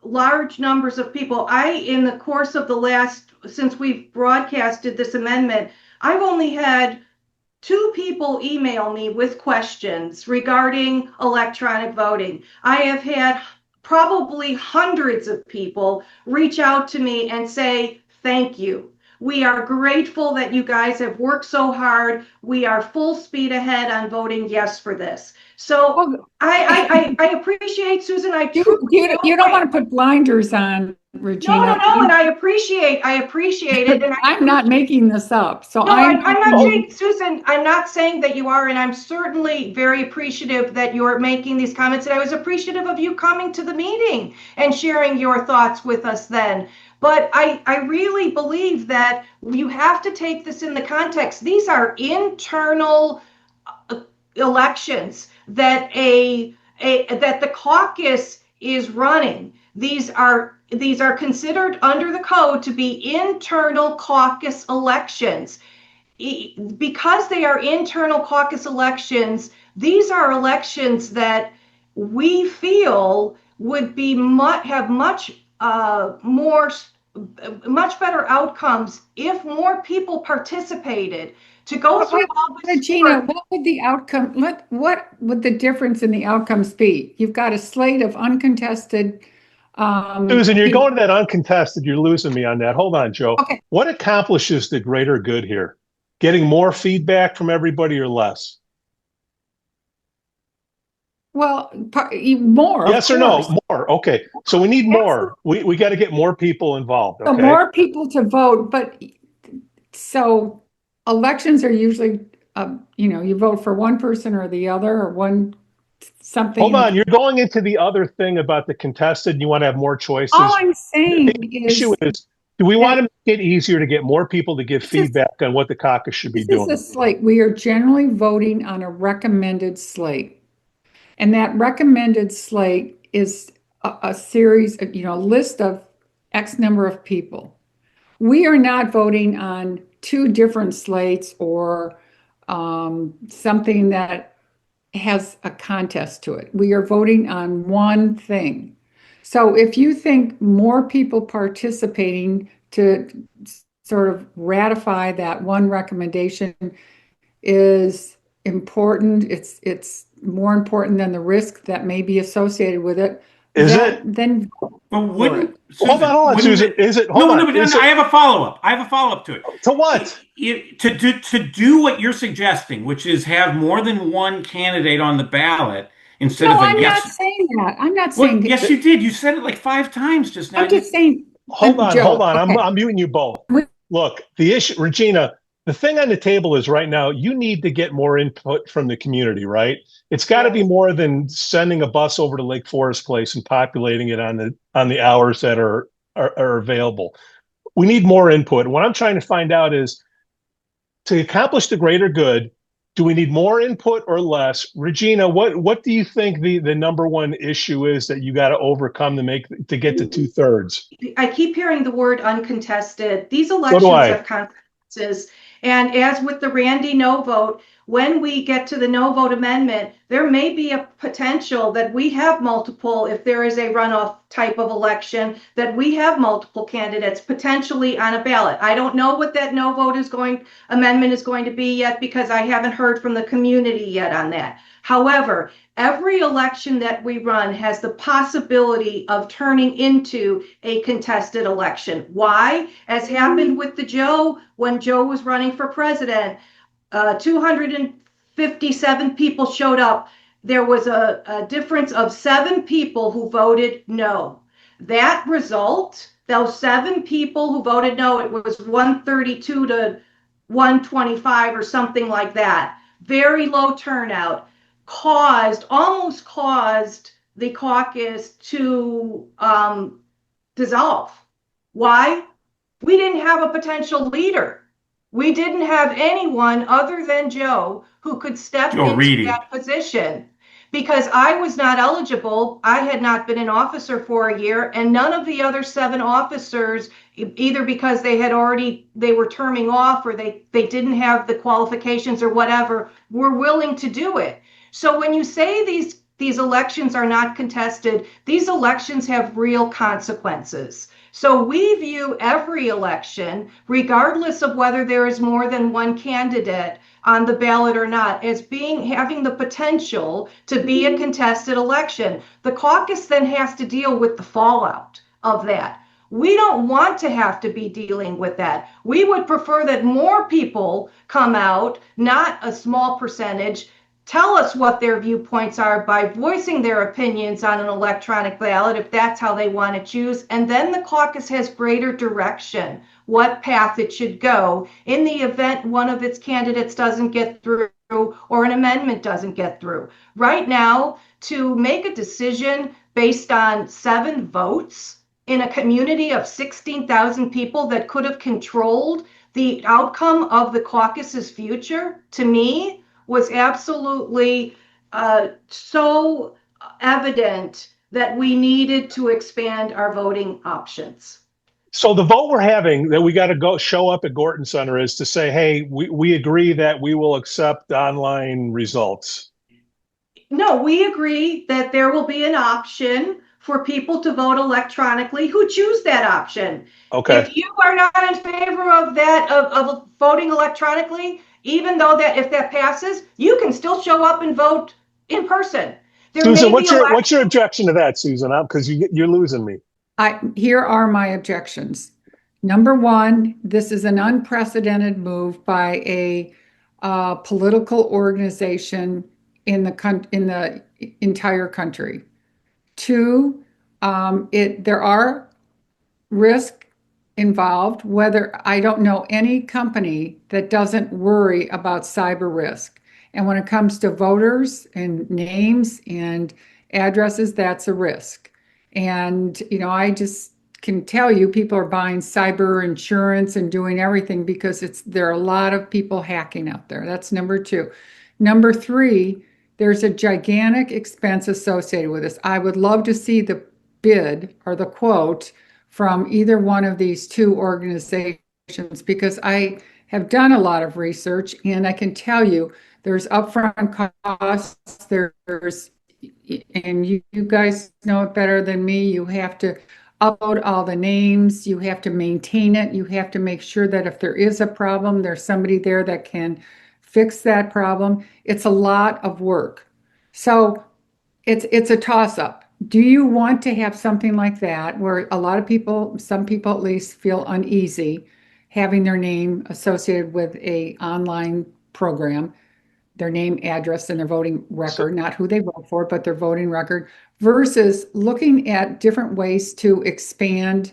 large numbers of people. In the course of the last, since we've broadcasted this amendment, I've only had 2 people email me with questions regarding electronic voting. I have had probably hundreds of people reach out to me and say, thank you. We are grateful that you guys have worked so hard. We are full speed ahead on voting yes for this. So well, I appreciate, Susan. you don't want to put blinders on, Regina. No, and I appreciate it. And I'm not making this up. So no, I'm not Oh. saying, Susan, I'm not saying that you are, and I'm certainly very appreciative that you're making these comments. And I was appreciative of you coming to the meeting and sharing your thoughts with us then. But I really believe that you have to take this in the context. These are internal elections that that the caucus is running. These are considered under the code to be internal caucus elections. Because they are internal caucus elections, these are elections that we feel would be have much better outcomes if more people participated. To go through all this Regina, work, what would the outcome, what would the difference in the outcomes be? You've got a slate of uncontested. Susan, you're going to that uncontested. You're losing me on that. Hold on, Joe. Okay. What accomplishes the greater good here? Getting more feedback from everybody or less? Well, more. Yes or no? More. Okay. So we need more. We got to get more people involved. So Okay. more people to vote, but so elections are usually, you vote for one person or the other, or one something. Hold on. You're going into the other thing about the contested. And you want to have more choices. All I'm saying The issue is, do we want to make it easier to get more people to give feedback on what the caucus should be doing? This is a slate. We are generally voting on a recommended slate. And that recommended slate is a series of, list of X number of people. We are not voting on 2 different slates or something that has a contest to it. We are voting on one thing. So if you think more people participating to sort of ratify that one recommendation is important, it's more important than the risk that may be associated with it. Is it? Then But wouldn't Susan, hold on, Susan. Is it? Hold on. I have a follow-up. I have a follow-up to it. To what? To do what you're suggesting, which is have more than one candidate on the ballot instead of a I'm yes. not saying that. I'm not saying Yes, you did. You said it like 5 times just now. I'm just saying. Hold on. Joe, Okay. okay. I'm muting you both. Look, the issue, Regina, the thing on the table is right now, you need to get more input from the community, right? It's got to be more than sending a bus over to Lake Forest Place and populating it on the hours that are available. We need more input. What I'm trying to find out is, to accomplish the greater good, do we need more input or less? Regina, what do you think the number one issue is that you got to overcome to get to 2/3? I keep hearing the word uncontested. These elections have consequences. And as with the Randy no vote, when we get to the no vote amendment, there may be a potential that we have multiple, if there is a runoff type of election, that we have multiple candidates potentially on a ballot. I don't know what that no vote amendment is going to be yet, because I haven't heard from the community yet on that. However, every election that we run has the possibility of turning into a contested election. Why? As happened with when Joe was running for president, 257 people showed up. There was a difference of 7 people who voted no. That result, those 7 people who voted no, it was 132 to 125 or something like that. Very low turnout. Almost caused the caucus to dissolve. Why? We didn't have a potential leader. We didn't have anyone other than Joe who could step into that position, because I was not eligible. I had not been an officer for a year, and none of the other 7 officers, either because they were terming off, or they didn't have the qualifications or whatever, were willing to do it. So when you say these elections are not contested, these elections have real consequences. So we view every election, regardless of whether there is more than one candidate on the ballot or not, as having the potential to be a contested election. The caucus then has to deal with the fallout of that. We don't want to have to be dealing with that. We would prefer that more people come out, not a small percentage, tell us what their viewpoints are by voicing their opinions on an electronic ballot, if that's how they want to choose. And then the caucus has greater direction, what path it should go in the event one of its candidates doesn't get through or an amendment doesn't get through. Right now, to make a decision based on 7 votes in a community of 16,000 people that could have controlled the outcome of the caucus's future, to me, was absolutely so evident that we needed to expand our voting options. So the vote we're having that we got to show up at Gorton Center is to say, hey, we agree that we will accept online results. No, we agree that there will be an option for people to vote electronically who choose that option. Okay. If you are not in favor of that, of voting electronically, even though if that passes, you can still show up and vote in person. Susan, what's your objection to that, Susan? Because you're losing me. Here are my objections. Number one, this is an unprecedented move by a political organization in the entire country. 2, there are risks involved. Whether I don't know any company that doesn't worry about cyber risk. And when it comes to voters and names and addresses, that's a risk. And, I just can tell you, people are buying cyber insurance and doing everything because there are a lot of people hacking out there. That's number 2. Number 3, there's a gigantic expense associated with this. I would love to see the bid or the quote from either one of these 2 organizations, because I have done a lot of research, and I can tell you there's upfront costs, and you guys know it better than me. You have to upload all the names, you have to maintain it, you have to make sure that if there is a problem, there's somebody there that can fix that problem. It's a lot of work. So it's a toss-up. Do you want to have something like that where a lot of people, some people at least, feel uneasy having their name associated with a online program, their name, address, and their voting record, not who they vote for, but their voting record, versus looking at different ways to expand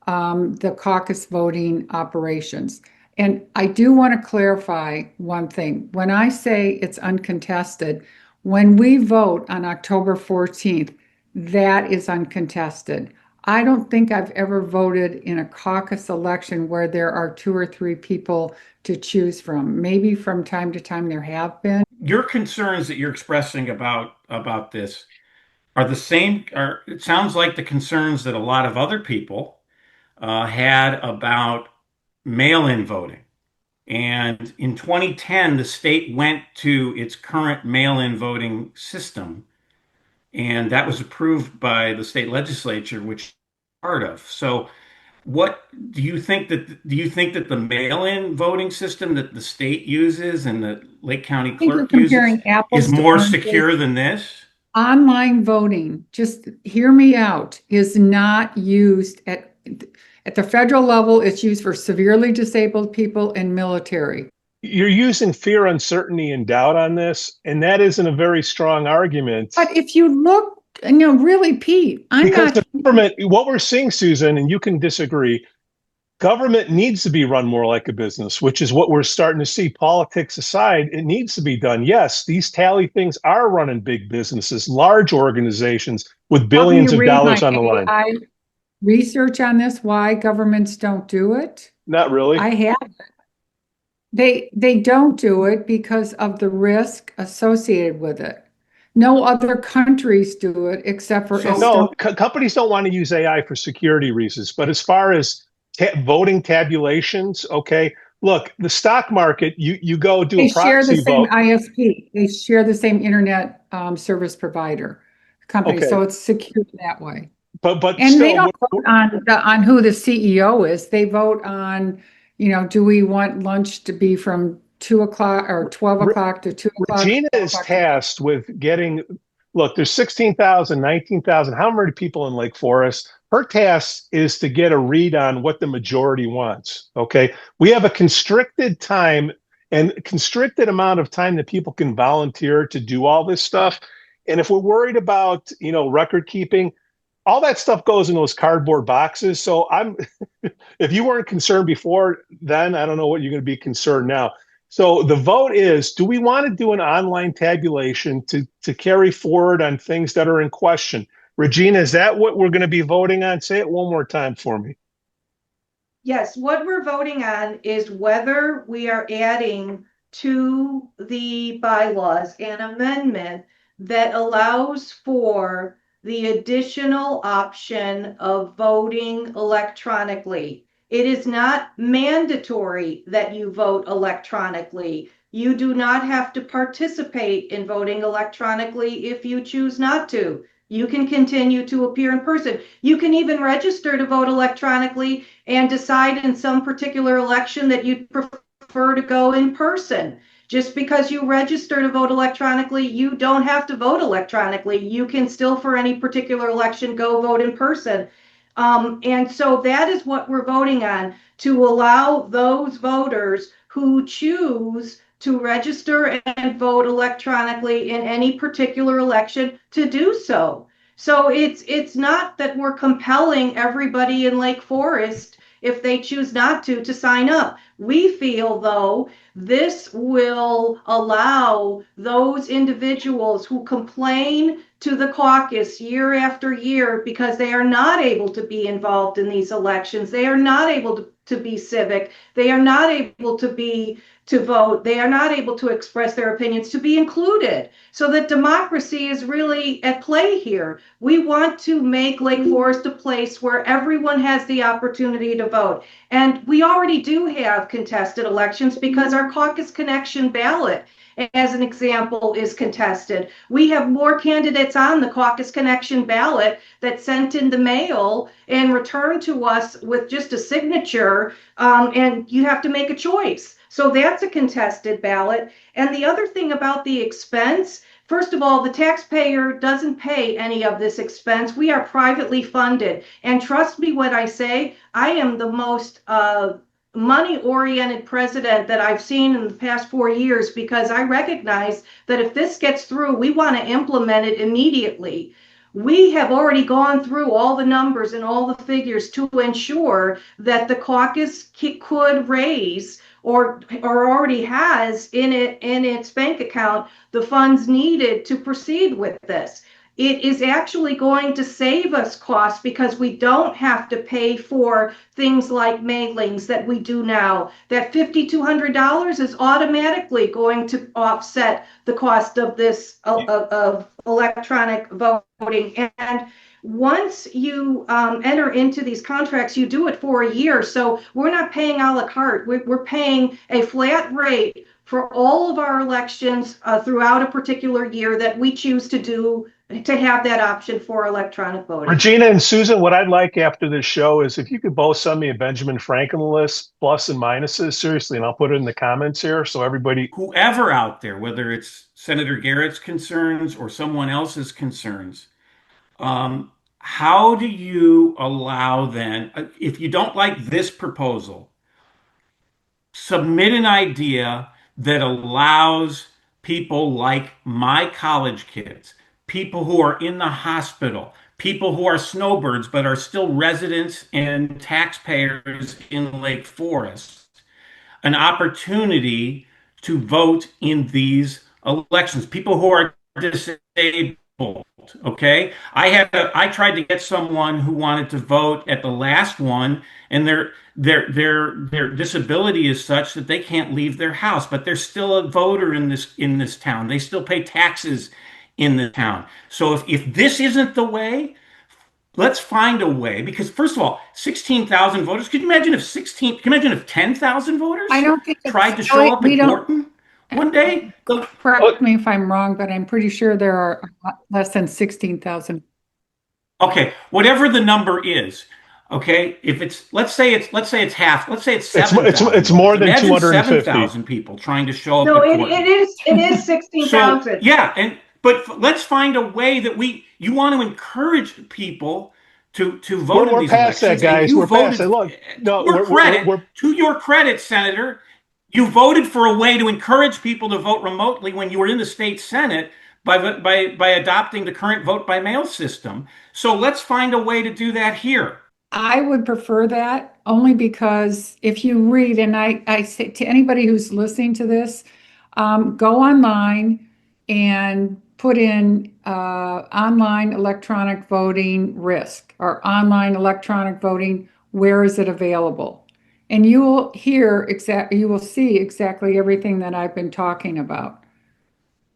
the caucus voting operations? And I do want to clarify one thing. When I say it's uncontested, when we vote on October 14th, that is uncontested. I don't think I've ever voted in a caucus election where there are 2 or 3 people to choose from. Maybe from time to time there have been. Your concerns that you're expressing about this are the same, or it sounds like the concerns that a lot of other people had about mail-in voting. And in 2010, the state went to its current mail-in voting system, and that was approved by the state legislature, which I'm part of. So, what do you think that the mail-in voting system that the state uses and the Lake County I think you're clerk uses comparing is apples to more oranges. secure than this? Online voting, just hear me out, is not used at the federal level. It's used for severely disabled people and military. You're using fear, uncertainty, and doubt on this, and that isn't a very strong argument. But if you look, really, Pete, Because the government, what we're seeing, Susan, and you can disagree, government needs to be run more like a business, which is what we're starting to see. Politics aside, it needs to be done. Yes, these tally things are running big businesses, large organizations with billions of dollars on the line. I research on this, why governments don't do it. Not really. I have. They don't do it because of the risk associated with it. No other countries do it except for No, companies don't want to use AI for security reasons. But as far as voting tabulations, okay, look, the stock market, you go do a proxy vote. They share the same ISP. They share the same internet service provider company. Okay. So it's secure that way. But and still, they don't vote on who the CEO is. They vote on, do we want lunch to be from 2 o'clock or 12 o'clock to 2 o'clock? Regina is tasked with getting, look, there's 16,000, 19,000, how many people in Lake Forest? Her task is to get a read on what the majority wants, okay? We have a constricted time and constricted amount of time that people can volunteer to do all this stuff. And if we're worried about, record keeping, all that stuff goes in those cardboard boxes. So if you weren't concerned before then, I don't know what you're going to be concerned now. So the vote is, do we want to do an online tabulation to carry forward on things that are in question? Regina, is that what we're going to be voting on? Say it one more time for me. Yes, what we're voting on is whether we are adding to the bylaws an amendment that allows for the additional option of voting electronically. It is not mandatory that you vote electronically. You do not have to participate in voting electronically if you choose not to. You can continue to appear in person. You can even register to vote electronically and decide in some particular election that you'd prefer to go in person. Just because you register to vote electronically, you don't have to vote electronically. You can still, for any particular election, go vote in person. And so that is what we're voting on, to allow those voters who choose to register and vote electronically in any particular election to do so. So it's not that we're compelling everybody in Lake Forest, if they choose not to sign up. We feel, though, this will allow those individuals who complain to the caucus year after year because they are not able to be involved in these elections. They are not able to be civic. They are not able to vote. They are not able to express their opinions, to be included. So that democracy is really at play here. We want to make Lake Forest a place where everyone has the opportunity to vote. And we already do have contested elections because our caucus connection ballot, as an example, is contested. We have more candidates on the caucus connection ballot that sent in the mail and returned to us with just a signature, and you have to make a choice. So that's a contested ballot. And the other thing about the expense, first of all, the taxpayer doesn't pay any of this expense. We are privately funded. And trust me when I say, I am the most money-oriented president that I've seen in the past 4 years, because I recognize that if this gets through, we want to implement it immediately. We have already gone through all the numbers and all the figures to ensure that the caucus could raise or already has in its bank account the funds needed to proceed with this. It is actually going to save us costs because we don't have to pay for things like mailings that we do now. That $5,200 is automatically going to offset the cost of this of electronic voting. And once you enter into these contracts, you do it for a year. So we're not paying a la carte. We're paying a flat rate for all of our elections throughout a particular year that we choose to have that option for electronic voting. Regina and Susan, what I'd like after this show is if you could both send me a Benjamin Franklin list, plus and minuses, seriously, and I'll put it in the comments here so everybody. Whoever out there, whether it's Senator Garrett's concerns or someone else's concerns, how do you allow then, if you don't like this proposal, submit an idea that allows people like my college kids, people who are in the hospital, people who are snowbirds but are still residents and taxpayers in Lake Forest, an opportunity to vote in these elections. People who are disabled, okay? I tried to get someone who wanted to vote at the last one, and their disability is such that they can't leave their house, but they're still a voter in this town. They still pay taxes in the town. So if this isn't the way, let's find a way, because first of all, 16,000 voters. Can you imagine if 10,000 voters I don't think tried to show up in Gorton one day? Correct me if I'm wrong, but I'm pretty sure there are less than 16,000. Okay, whatever the number is. Okay, if let's say it's half. Let's say it's 7,000. It's more than 250. 7,000 people trying to show up. No, at it is 16,000. So, yeah, but let's find a way that you want to encourage people to vote in these past elections. That, guys. We're past that. Look, to your credit, Senator, you voted for a way to encourage people to vote remotely when you were in the state Senate by adopting the current vote by mail system. So let's find a way to do that here. I would prefer that only because if you read, and I say to anybody who's listening to this, go online and put in online electronic voting risk or online electronic voting, where is it available? And you will see exactly everything that I've been talking about.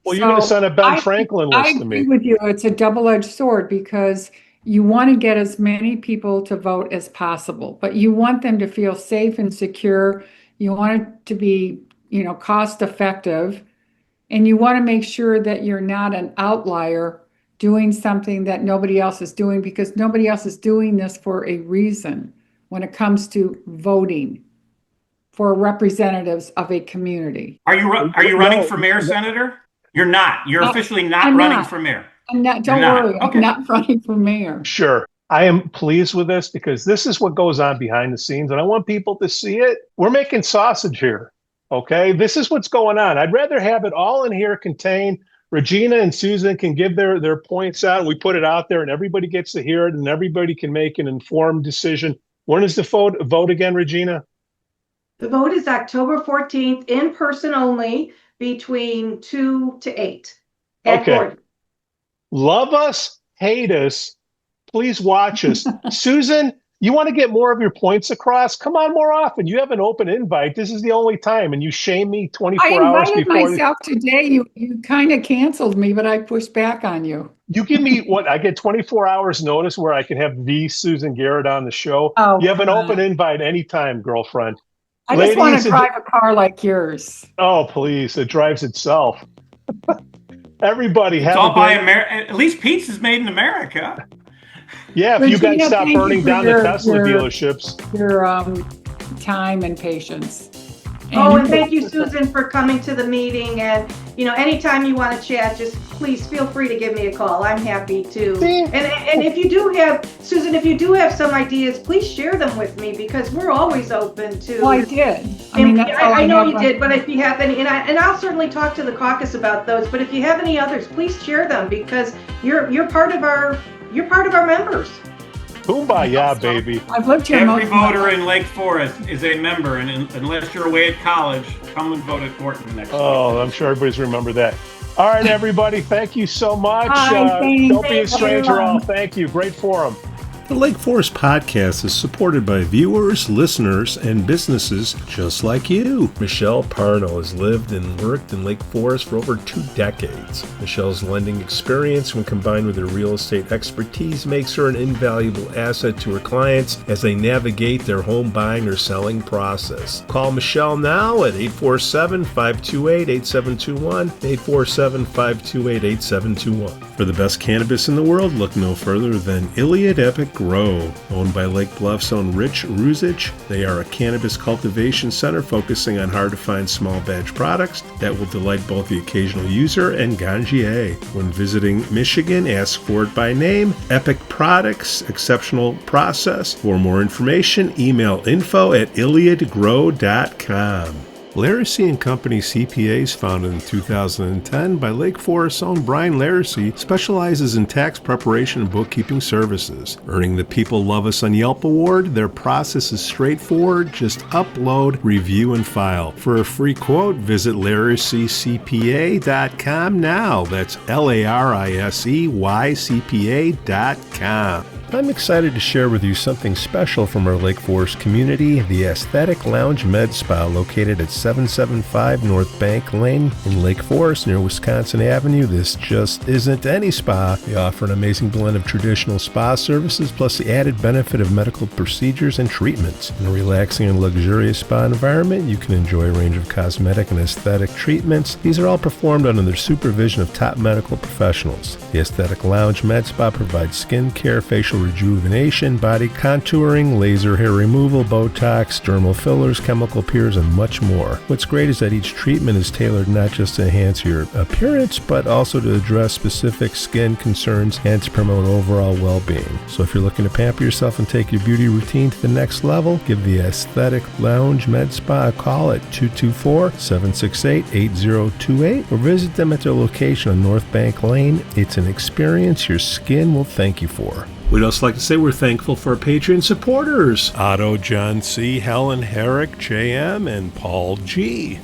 Well, you're going to send a Ben Franklin list to me. I agree with you. It's a double-edged sword because you want to get as many people to vote as possible, but you want them to feel safe and secure. You want it to be, cost effective, and you want to make sure that you're not an outlier doing something that nobody else is doing, because nobody else is doing this for a reason when it comes to voting for representatives of a community. Are you running for mayor, Senator? You're not. You're officially not running for mayor. I'm not. Don't worry. Okay. I'm not running for mayor. Sure. I am pleased with this because this is what goes on behind the scenes, and I want people to see it. We're making sausage here. Okay, this is what's going on. I'd rather have it all in here contained. Regina and Susan can give their points out. We put it out there, and everybody gets to hear it, and everybody can make an informed decision. When is the vote again, Regina? The vote is October 14th, in person only, between 2 to 8. Okay. Gorton. Love us, hate us, please watch us. Susan, you want to get more of your points across? Come on more often. You have an open invite. This is the only time, and you shame me 24 hours before. I invited myself today. You kind of canceled me, but I pushed back on you. You give me I get 24 hours notice where I can have the Susan Garrett on the show. Oh, you have an open invite anytime, girlfriend. I just want to drive a car like yours. Oh, please. It drives itself. Everybody have at least pizza's made in America. Yeah, if Regina, you guys stop burning down the Tesla dealerships. Your time and patience. And thank you, Susan, for coming to the meeting. And, anytime you want to chat, just please feel free to give me a call. I'm happy to. And if you do have, Susan, if you do have some ideas, please share them with me because we're always open to. Well, I did. I know you did, but if you have any, and I'll certainly talk to the caucus about those. But if you have any others, please share them because you're part of our members. Kumbaya, baby. I've lived here. Every voter in Lake Forest is a member, and unless you're away at college, come and vote at Gorton next week. I'm sure everybody's remember that. All right, everybody. Thank you so much. Hi, don't be a stranger. All. Thank you. Great forum. The Lake Forest Podcast is supported by viewers, listeners, and businesses just like you. Michelle Parno has lived and worked in Lake Forest for over 2 decades. Michelle's lending experience, when combined with her real estate expertise, makes her an invaluable asset to her clients as they navigate their home buying or selling process. Call Michelle now at 847-528-8721, 847-528-8721. For the best cannabis in the world, look no further than Iliad Epic Grow. Owned by Lake Bluff's own Rich Ruzich, they are a cannabis cultivation center focusing on hard-to-find small batch products that will delight both the occasional user and ganjier. When visiting Michigan, ask for it by name. Epic Products, exceptional process. For more information, email info@iliadgrow.com. Laracy & Company CPAs, founded in 2010 by Lake Forest's own Brian Laracy, specializes in tax preparation and bookkeeping services. Earning the People Love Us on Yelp award, their process is straightforward. Just upload, review, and file. For a free quote, visit laracycpa.com now. That's LARISEYCPA.com. I'm excited to share with you something special from our Lake Forest community, the Aesthetic Lounge Med Spa, located at 775 North Bank Lane in Lake Forest near Wisconsin Avenue. This just isn't any spa. They offer an amazing blend of traditional spa services plus the added benefit of medical procedures and treatments. In a relaxing and luxurious spa environment, you can enjoy a range of cosmetic and aesthetic treatments. These are all performed under the supervision of top medical professionals. The Aesthetic Lounge Med Spa provides skin care, facial rejuvenation, body contouring, laser hair removal, Botox, dermal fillers, chemical peels, and much more. What's great is that each treatment is tailored not just to enhance your appearance, but also to address specific skin concerns and to promote overall well-being. So if you're looking to pamper yourself and take your beauty routine to the next level, give the Aesthetic Lounge Med Spa a call at 224-768-8028 or visit them at their location on North Bank Lane. It's an experience your skin will thank you for. We'd also like to say we're thankful for our Patreon supporters, Otto, John C., Helen, Herrick, JM, and Paul G.